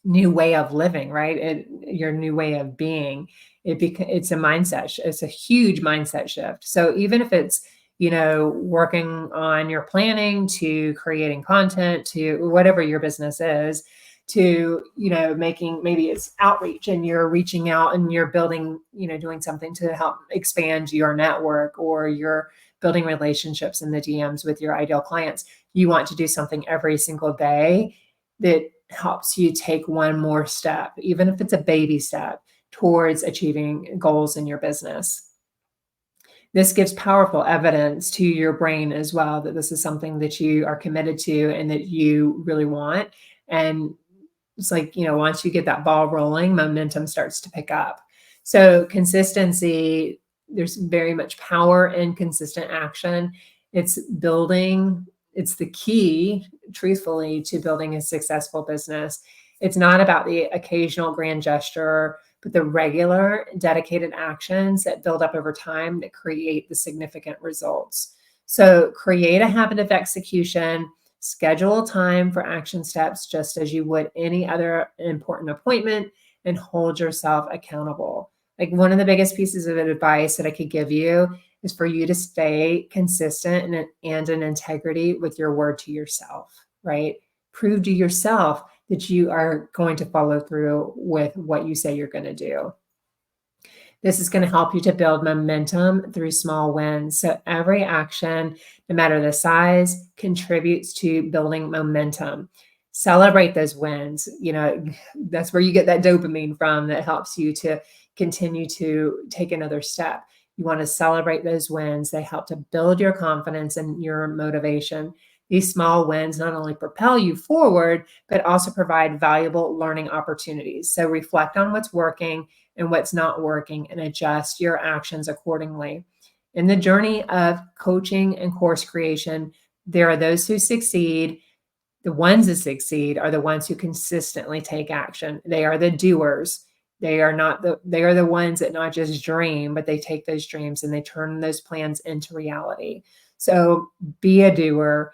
new way of living, right? Your new way of being. It's a mindset. It's a huge mindset shift. So even if it's, working on your planning to creating content to whatever your business is, to, making, maybe it's outreach and you're reaching out and you're building, doing something to help expand your network, or you're building relationships in the DMs with your ideal clients. You want to do something every single day that helps you take one more step, even if it's a baby step, towards achieving goals in your business. This gives powerful evidence to your brain as well that this is something that you are committed to and that you really want. And it's like, once you get that ball rolling, momentum starts to pick up. So consistency, there's very much power in consistent action. It's the key, truthfully, to building a successful business. It's not about the occasional grand gesture, but the regular, dedicated actions that build up over time that create the significant results. So create a habit of execution, schedule time for action steps just as you would any other important appointment, and hold yourself accountable. Like, one of the biggest pieces of advice that I could give you is for you to stay consistent and in integrity with your word to yourself, right? Prove to yourself that you are going to follow through with what you say you're going to do. This is going to help you to build momentum through small wins. So every action, no matter the size, contributes to building momentum. Celebrate those wins. That's where you get that dopamine from that helps you to continue to take another step. You want to celebrate those wins. They help to build your confidence and your motivation. These small wins not only propel you forward, but also provide valuable learning opportunities. So reflect on what's working and what's not working and adjust your actions accordingly. In the journey of coaching and course creation, there are those who succeed. The ones that succeed are the ones who consistently take action. They are the doers. They are the ones that not just dream, but they take those dreams and they turn those plans into reality. So be a doer,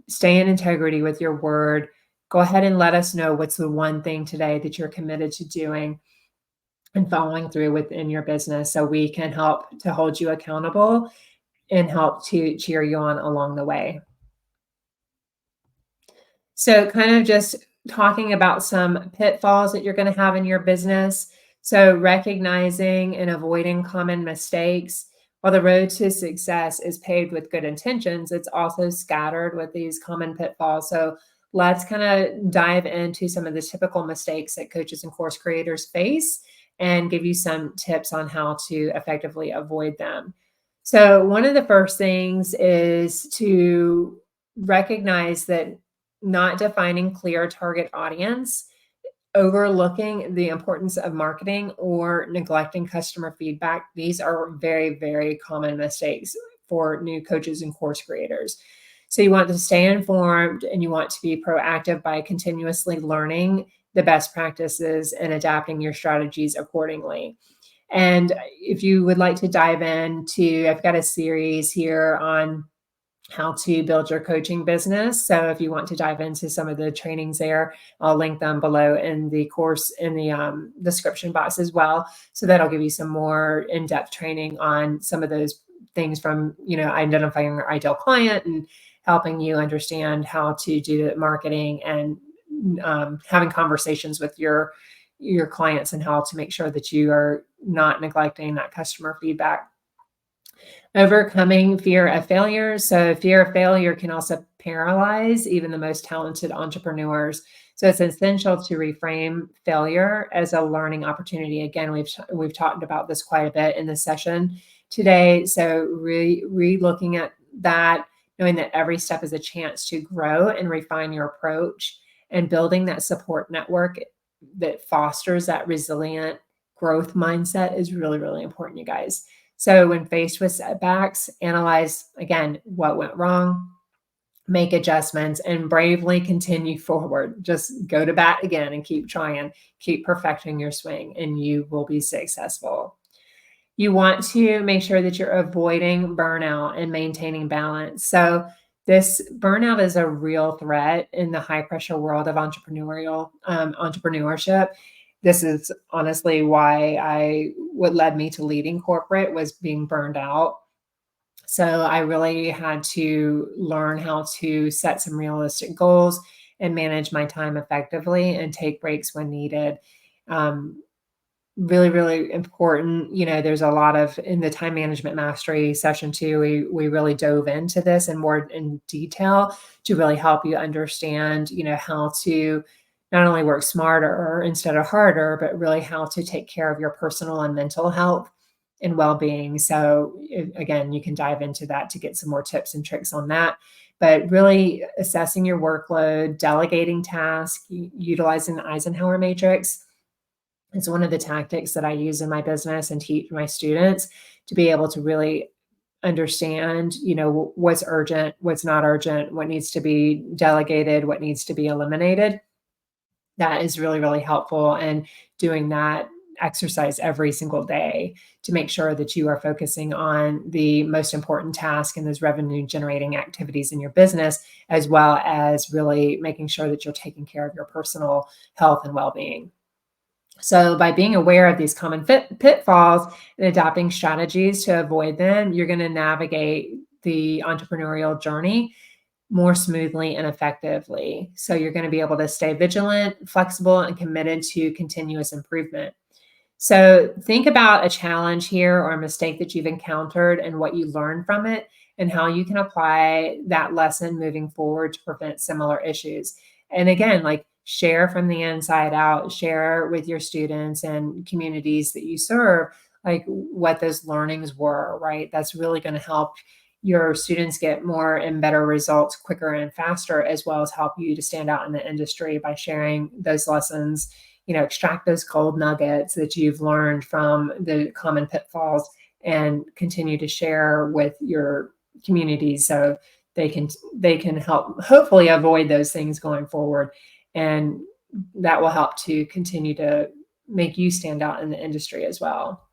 stay in integrity with your word. Go ahead and let us know what's the one thing today that you're committed to doing and following through within your business, so we can help to hold you accountable and help to cheer you on along the way. So kind of just talking about some pitfalls that you're going to have in your business. So recognizing and avoiding common mistakes. While the road to success is paved with good intentions, it's also scattered with these common pitfalls. So let's kind of dive into some of the typical mistakes that coaches and course creators face and give you some tips on how to effectively avoid them. So one of the first things is to recognize that not defining clear target audience, overlooking the importance of marketing, or neglecting customer feedback. These are very, very common mistakes for new coaches and course creators. So you want to stay informed and you want to be proactive by continuously learning the best practices and adapting your strategies accordingly. And if you would like to dive into, I've got a series here on how to build your coaching business. So if you want to dive into some of the trainings there, I'll link them below in the course in the description box as well. So that'll give you some more in-depth training on some of those things, from, identifying your ideal client and helping you understand how to do the marketing, and having conversations with your clients and how to make sure that you are not neglecting that customer feedback. Overcoming fear of failure. So fear of failure can also paralyze even the most talented entrepreneurs. So it's essential to reframe failure as a learning opportunity. Again, we've talked about this quite a bit in this session today. So re-looking at that, knowing that every step is a chance to grow and refine your approach, and building that support network that fosters that resilient growth mindset is really, really important, you guys. So when faced with setbacks, analyze, again, what went wrong, make adjustments, and bravely continue forward. Just go to bat again and keep trying, keep perfecting your swing, and you will be successful. You want to make sure that you're avoiding burnout and maintaining balance. So This burnout is a real threat in the high pressure world of entrepreneurship. This is honestly why what led me to leading corporate was being burned out. So I really had to learn how to set some realistic goals and manage my time effectively and take breaks when needed. Um, Really, really important. There's a lot of in the time management mastery session too, we really dove into this and more in detail to really help you understand, how to not only work smarter instead of harder, but really how to take care of your personal and mental health and well-being. So again, you can dive into that to get some more tips and tricks on that. But really assessing your workload, delegating tasks, utilizing the Eisenhower matrix, it's one of the tactics that I use in my business and teach my students to be able to really understand, what's urgent, what's not urgent, what needs to be delegated, what needs to be eliminated. That is really, really helpful. And doing that exercise every single day to make sure that you are focusing on the most important task and those revenue generating activities in your business, as well as really making sure that you're taking care of your personal health and well being. So, by being aware of these common pitfalls and adopting strategies to avoid them, you're going to navigate the entrepreneurial journey more smoothly and effectively. So, you're going to be able to stay vigilant, flexible, and committed to continuous improvement. So, think about a challenge here or a mistake that you've encountered and what you learned from it, and how you can apply that lesson moving forward to prevent similar issues. And again, like share from the inside out, share with your students and communities that you serve, like what those learnings were, right? That's really going to help your students get more and better results quicker and faster, as well as help you to stand out in the industry by sharing those lessons. Extract those gold nuggets that you've learned from the common pitfalls and continue to share with your community so they can help hopefully avoid those things going forward. And that will help to continue to make you stand out in the industry as well.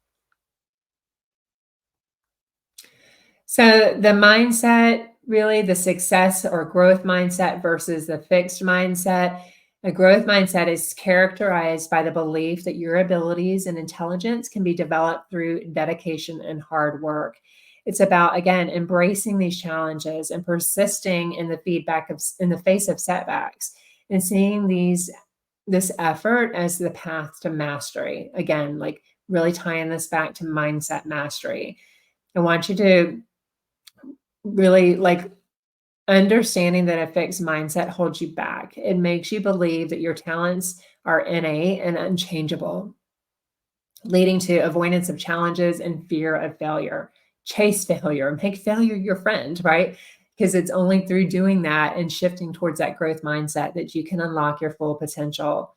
So the mindset, really the success or growth mindset versus the fixed mindset. A growth mindset is characterized by the belief that your abilities and intelligence can be developed through dedication and hard work. It's about, again, embracing these challenges and persisting in the in the face of setbacks and seeing this effort as the path to mastery. Again, like really tying this back to mindset mastery. I want you to really like understanding that a fixed mindset holds you back. It makes you believe that your talents are innate and unchangeable, leading to avoidance of challenges and fear of failure. Chase failure, make failure your friend, right? Because it's only through doing that and shifting towards that growth mindset that you can unlock your full potential.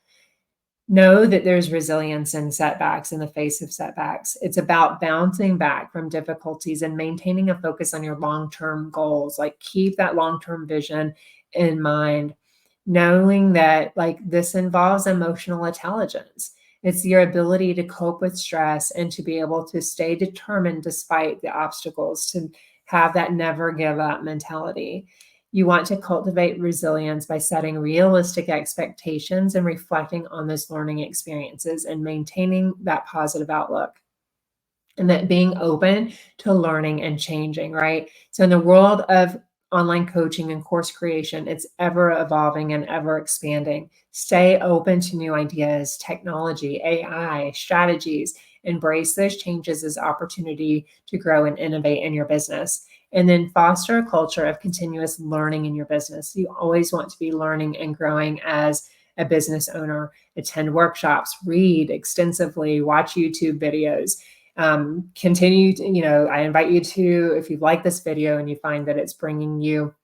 Know that there's resilience in setbacks in the face of setbacks. It's about bouncing back from difficulties and maintaining a focus on your long-term goals. Like keep that long-term vision in mind, knowing that like this involves emotional intelligence. It's your ability to cope with stress and to be able to stay determined despite the obstacles, to have that never give up mentality. You want to cultivate resilience by setting realistic expectations and reflecting on those learning experiences and maintaining that positive outlook. And that being open to learning and changing, right? So, in the world of online coaching and course creation, it's ever evolving and ever expanding. Stay open to new ideas, technology, AI, strategies. Embrace those changes as opportunity to grow and innovate in your business. And then foster a culture of continuous learning in your business. You always want to be learning and growing as a business owner. Attend workshops, read extensively, watch YouTube videos. Continue to, I invite you to, if you like this video and you find that it's bringing you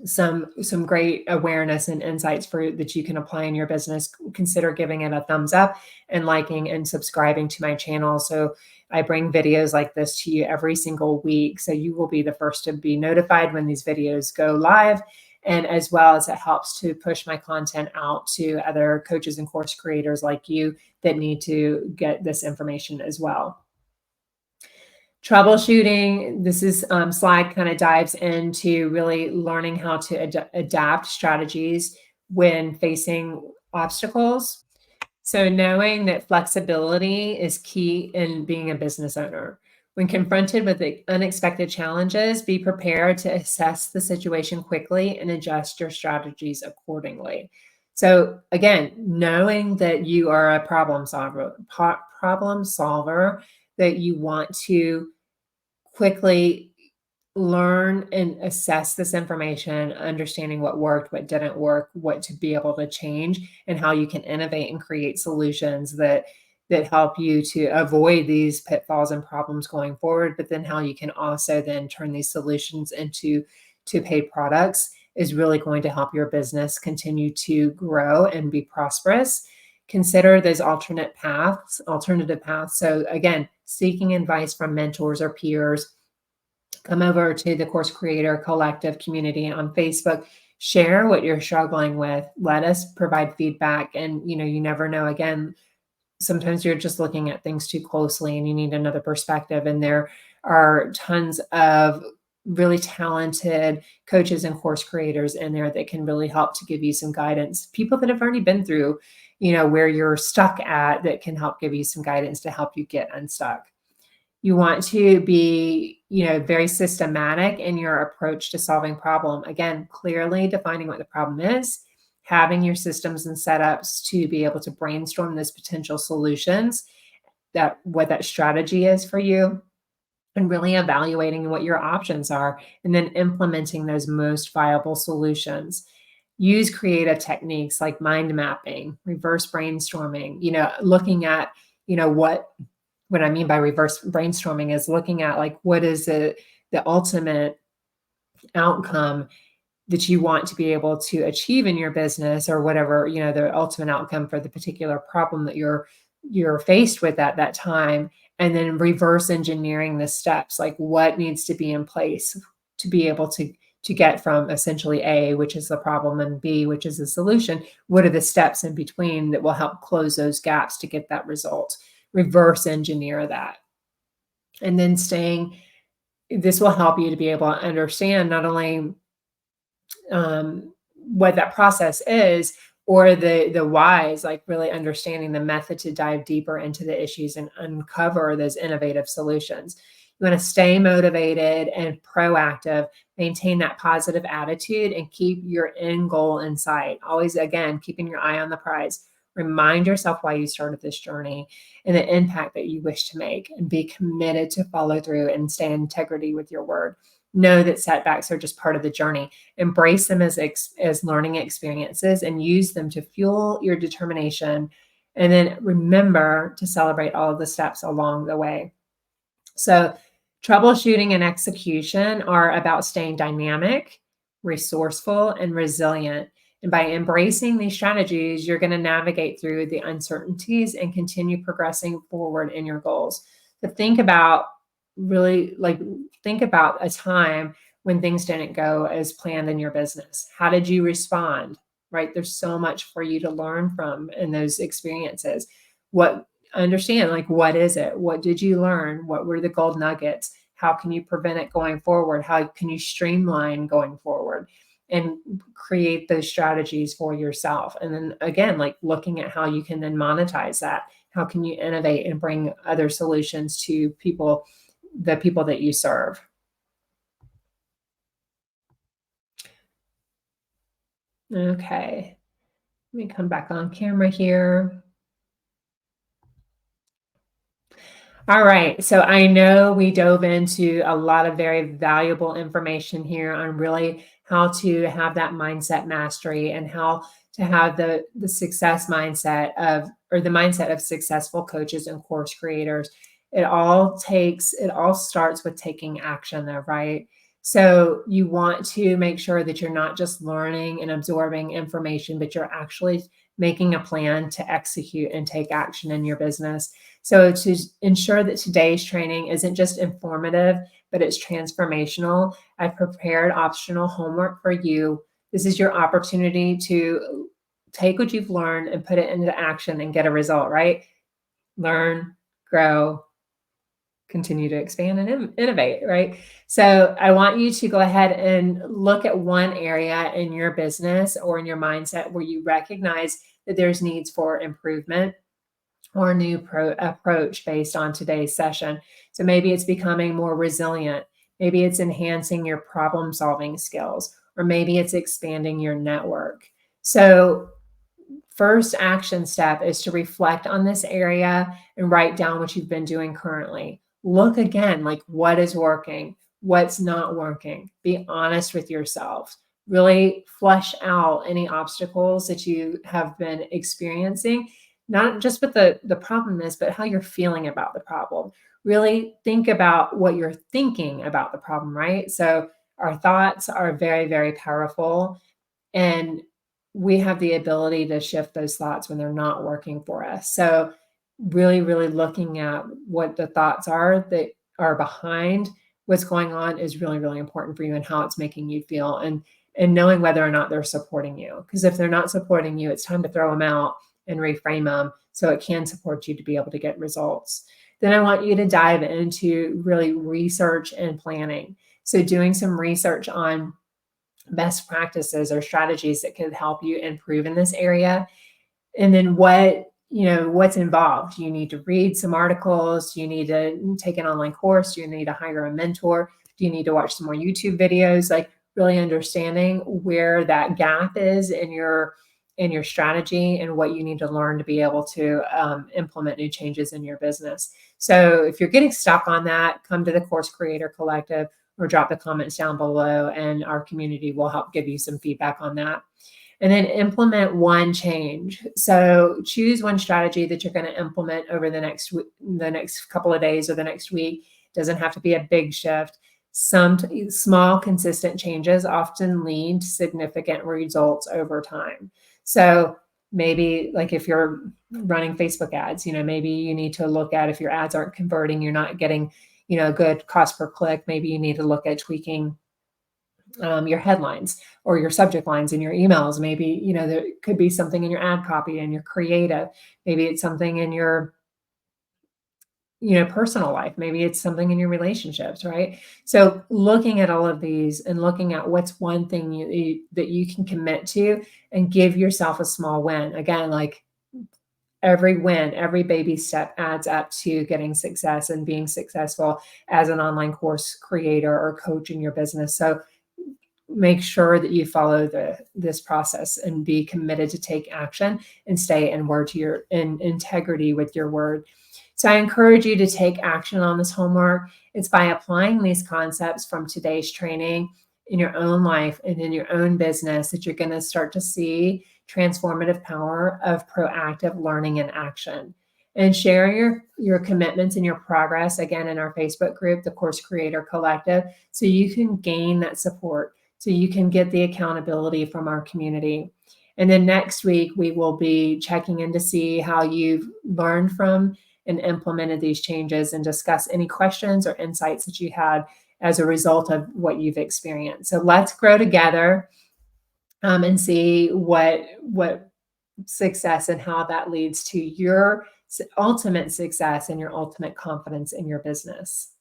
some great awareness and insights for that you can apply in your business, consider giving it a thumbs up and liking and subscribing to my channel. So I bring videos like this to you every single week. So you will be the first to be notified when these videos go live. And as well as it helps to push my content out to other coaches and course creators like you that need to get this information as well. Troubleshooting, this is slide kind of dives into really learning how to adapt strategies when facing obstacles. So knowing that flexibility is key in being a business owner. When confronted with the unexpected challenges, be prepared to assess the situation quickly and adjust your strategies accordingly. So again, knowing that you are a problem solver, that you want to quickly learn and assess this information, understanding what worked, what didn't work, what to be able to change, and how you can innovate and create solutions that help you to avoid these pitfalls and problems going forward, but then how you can also then turn these solutions into paid products is really going to help your business continue to grow and be prosperous. Consider those alternative paths. So again, seeking advice from mentors or peers. Come over to the Course Creator Collective community on Facebook. Share what you're struggling with. Let us provide feedback. And, you never know. Again, sometimes you're just looking at things too closely and you need another perspective. And there are tons of really talented coaches and course creators in there that can really help to give you some guidance. People that have already been through, where you're stuck at, that can help give you some guidance to help you get unstuck. You want to be, very systematic in your approach to solving problem. Again, clearly defining what the problem is, having your systems and setups to be able to brainstorm those potential solutions, what that strategy is for you, and really evaluating what your options are, and then implementing those most viable solutions. Use creative techniques like mind mapping, reverse brainstorming, looking at, what I mean by reverse brainstorming is looking at like, what is the ultimate outcome that you want to be able to achieve in your business, or whatever, the ultimate outcome for the particular problem that you're faced with at that time. And then reverse engineering the steps, like what needs to be in place to be able to get from essentially A, which is the problem, and B, which is the solution. What are the steps in between that will help close those gaps to get that result? Reverse engineer that. And then this will help you to be able to understand not only what that process is, or the whys, like really understanding the method to dive deeper into the issues and uncover those innovative solutions. You want to stay motivated and proactive, maintain that positive attitude, and keep your end goal in sight. Always, again, keeping your eye on the prize. Remind yourself why you started this journey and the impact that you wish to make, and be committed to follow through and stay in integrity with your word. Know that setbacks are just part of the journey. Embrace them as learning experiences and use them to fuel your determination. And then remember to celebrate all of the steps along the way. So troubleshooting and execution are about staying dynamic, resourceful, and resilient. And by embracing these strategies, you're going to navigate through the uncertainties and continue progressing forward in your goals. So think about a time when things didn't go as planned in your business. How did you respond? Right? There's so much for you to learn from in those experiences. Understand, like, what is it? What did you learn? What were the gold nuggets? How can you prevent it going forward? How can you streamline going forward and create those strategies for yourself? And then again, like looking at how you can then monetize that. How can you innovate and bring other solutions to the people that you serve? Okay, let me come back on camera here. All right, so I know we dove into a lot of very valuable information here on really how to have that mindset mastery and how to have the success mindset or the mindset of successful coaches and course creators. It all starts with taking action though, right? So you want to make sure that you're not just learning and absorbing information, but you're actually making a plan to execute and take action in your business. So to ensure that today's training isn't just informative, but it's transformational, I've prepared optional homework for you. This is your opportunity to take what you've learned and put it into action and get a result, right? Learn, grow, continue to expand and innovate, right? So I want you to go ahead and look at one area in your business or in your mindset where you recognize that there's needs for improvement or a new approach based on today's session. So maybe it's becoming more resilient. Maybe it's enhancing your problem solving skills, or maybe it's expanding your network. So first action step is to reflect on this area and write down what you've been doing currently. Look again, like what is working, what's not working. Be honest with yourself. Really flesh out any obstacles that you have been experiencing, not just what the problem is, but how you're feeling about the problem. Really think about what you're thinking about the problem, right? So our thoughts are very, very powerful. And we have the ability to shift those thoughts when they're not working for us. So really, really looking at what the thoughts are that are behind what's going on is really, really important for you and how it's making you feel, and knowing whether or not they're supporting you. Because if they're not supporting you, it's time to throw them out and reframe them so it can support you to be able to get results. Then I want you to dive into really research and planning. So doing some research on best practices or strategies that could help you improve in this area. And then what's involved. You need to read some articles. You need to take an online course. You need to hire a mentor. Do you need to watch some more YouTube videos? Like really understanding where that gap is in your strategy and what you need to learn to be able to implement new changes in your business. So if you're getting stuck on that, come to the Course Creator Collective or drop the comments down below, and our community will help give you some feedback on that. And then implement one change. So choose one strategy that you're going to implement over the next couple of days or the next week. It doesn't have to be a big shift. Some small, consistent changes often lead to significant results over time. So maybe like if you're running Facebook ads, maybe you need to look at if your ads aren't converting, you're not getting, good cost per click. Maybe you need to look at tweaking your headlines or your subject lines in your emails. Maybe, there could be something in your ad copy and your creative. Maybe it's something in your, personal life. Maybe it's something in your relationships, right? So looking at all of these and looking at what's one thing that you can commit to and give yourself a small win. Again, like every win, every baby step adds up to getting success and being successful as an online course creator or coach in your business. So make sure that you follow this process and be committed to take action and stay in integrity with your word. So I encourage you to take action on this homework. It's by applying these concepts from today's training in your own life and in your own business that you're going to start to see transformative power of proactive learning and action. And share your commitments and your progress, again, in our Facebook group, the Course Creator Collective, so you can gain that support, so you can get the accountability from our community. And then next week, we will be checking in to see how you've learned from and implemented these changes and discuss any questions or insights that you had as a result of what you've experienced. So let's grow together and see what success and how that leads to your ultimate success and your ultimate confidence in your business.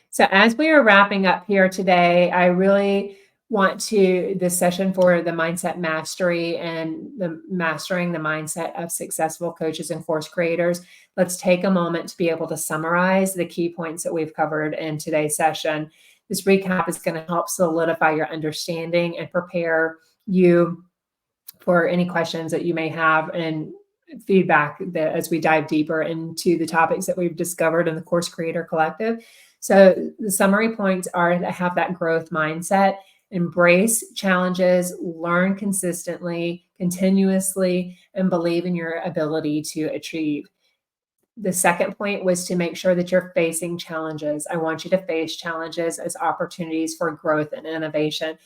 So as we are wrapping up here today, I really want this session for the mindset mastery and the mastering the mindset of successful coaches and course creators. Let's take a moment to be able to summarize the key points that we've covered in today's session. This recap is going to help solidify your understanding and prepare you for any questions that you may have and feedback as we dive deeper into the topics that we've discovered in the Course Creator Collective. So the summary points are to have that growth mindset, embrace challenges, learn consistently, continuously, and believe in your ability to achieve. The second point was to make sure that you're facing challenges. I want you to face challenges as opportunities for growth and innovation.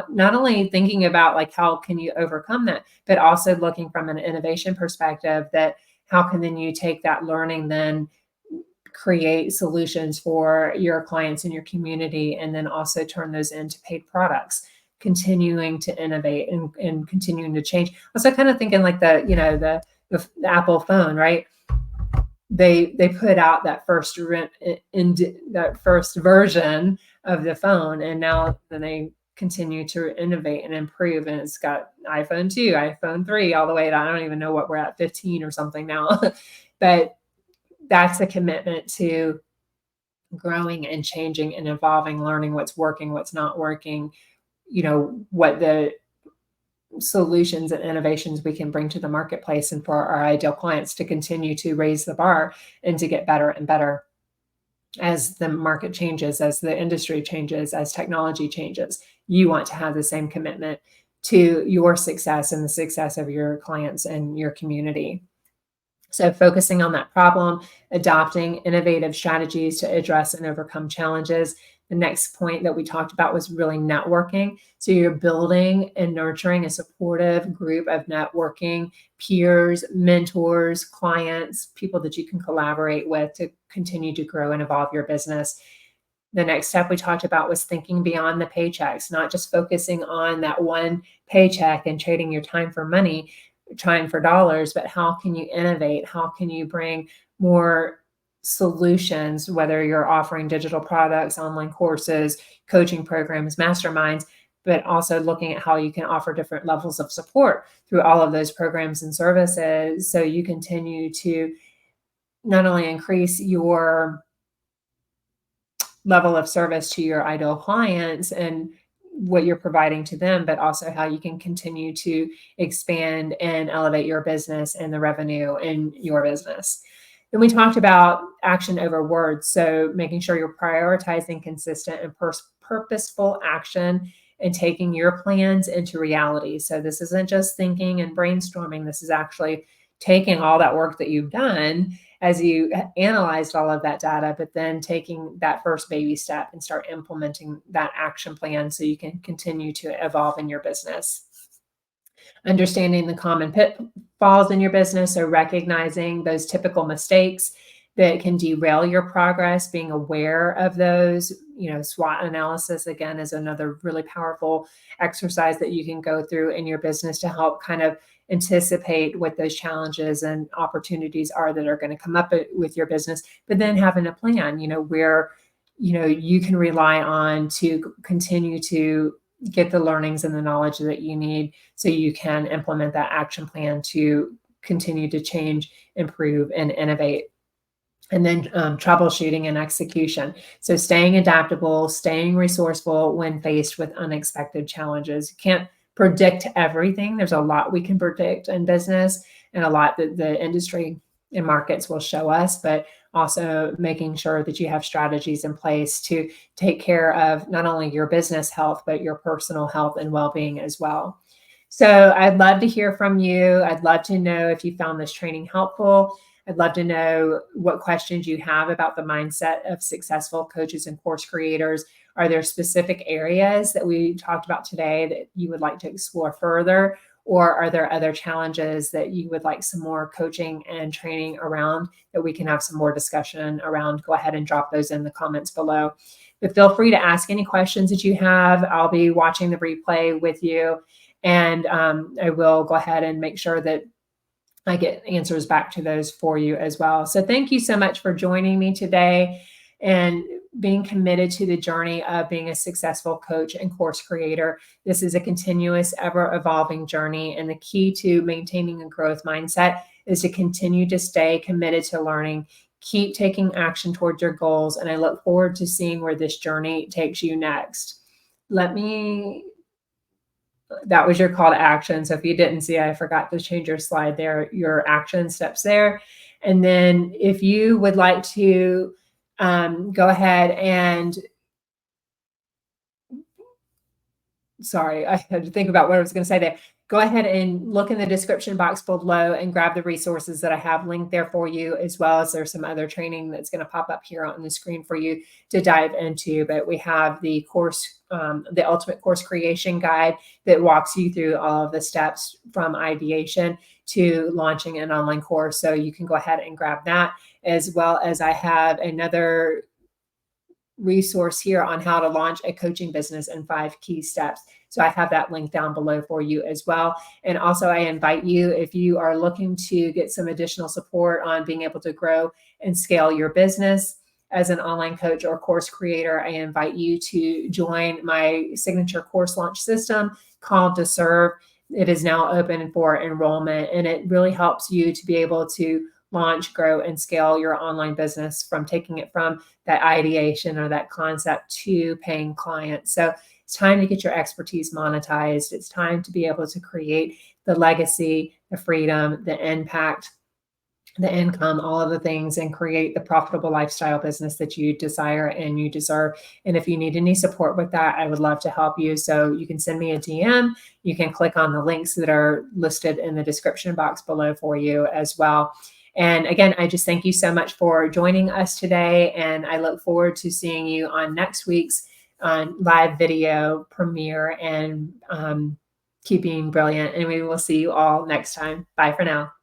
Not only thinking about like how can you overcome that, but also looking from an innovation perspective that how can then you take that learning, then create solutions for your clients and your community, and then also turn those into paid products, continuing to innovate and continuing to change. Also kind of thinking like the Apple phone, right? they put out that first version of the phone, and now then they continue to innovate and improve, and it's got iPhone 2, iPhone 3, all the way to, I don't even know what we're at, 15 or something now. But that's a commitment to growing and changing and evolving, learning what's working, what's not working, what the solutions and innovations we can bring to the marketplace, and for our ideal clients to continue to raise the bar and to get better and better as the market changes, as the industry changes, as technology changes. You want to have the same commitment to your success and the success of your clients and your community. So focusing on that problem, adopting innovative strategies to address and overcome challenges. The next point that we talked about was really networking. So you're building and nurturing a supportive group of networking peers, mentors, clients, people that you can collaborate with to continue to grow and evolve your business. The next step we talked about was thinking beyond the paychecks, not just focusing on that one paycheck and trading your time for money, time for dollars, but how can you innovate? How can you bring more solutions, whether you're offering digital products, online courses, coaching programs, masterminds, but also looking at how you can offer different levels of support through all of those programs and services, so you continue to not only increase your level of service to your ideal clients and what you're providing to them, but also how you can continue to expand and elevate your business and the revenue in your business. Then we talked about action over words. So making sure you're prioritizing consistent and purposeful action and taking your plans into reality. So this isn't just thinking and brainstorming. This is actually taking all that work that you've done as you analyzed all of that data, but then taking that first baby step and start implementing that action plan so you can continue to evolve in your business. Understanding the common pitfalls in your business, so recognizing those typical mistakes that can derail your progress, being aware of those. SWOT analysis, again, is another really powerful exercise that you can go through in your business to help kind of anticipate what those challenges and opportunities are that are going to come up with your business, but then having a plan, where, you can rely on to continue to get the learnings and the knowledge that you need so you can implement that action plan to continue to change, improve, and innovate. And then troubleshooting and execution. So staying adaptable, staying resourceful when faced with unexpected challenges. You can't predict everything. There's a lot we can predict in business and a lot that the industry and markets will show us, but also making sure that you have strategies in place to take care of not only your business health, but your personal health and well-being as well. So I'd love to hear from you. I'd love to know if you found this training helpful. I'd love to know what questions you have about the mindset of successful coaches and course creators. Are there specific areas that we talked about today that you would like to explore further? Or are there other challenges that you would like some more coaching and training around that we can have some more discussion around? Go ahead and drop those in the comments below. But feel free to ask any questions that you have. I'll be watching the replay with you, and I will go ahead and make sure that I get answers back to those for you as well. So thank you so much for joining me today and being committed to the journey of being a successful coach and course creator. This is a continuous, ever evolving journey. And the key to maintaining a growth mindset is to continue to stay committed to learning, keep taking action towards your goals. And I look forward to seeing where this journey takes you next. That was your call to action. So if you didn't see, I forgot to change your slide there, your action steps there. And then if you would like to go ahead and, sorry, I had to think about what I was going to say there. Go ahead and look in the description box below and grab the resources that I have linked there for you, as well as there's some other training that's going to pop up here on the screen for you to dive into. But we have the course, the Ultimate Course Creation Guide that walks you through all of the steps from ideation to launching an online course. So you can go ahead and grab that, as well as I have another resource here on how to launch a coaching business in 5 key steps. So I have that link down below for you as well. And also I invite you, if you are looking to get some additional support on being able to grow and scale your business as an online coach or course creator, I invite you to join my signature course launch system called To Serve. It is now open for enrollment, and it really helps you to be able to launch, grow, and scale your online business from taking it from that ideation or that concept to paying clients. So it's time to get your expertise monetized. It's time to be able to create the legacy, the freedom, the impact, the income, all of the things, and create the profitable lifestyle business that you desire and you deserve. And if you need any support with that, I would love to help you. So you can send me a DM. You can click on the links that are listed in the description box below for you as well. And again, I just thank you so much for joining us today. And I look forward to seeing you on next week's live video premiere and Keep Being Brilliant. And we will see you all next time. Bye for now.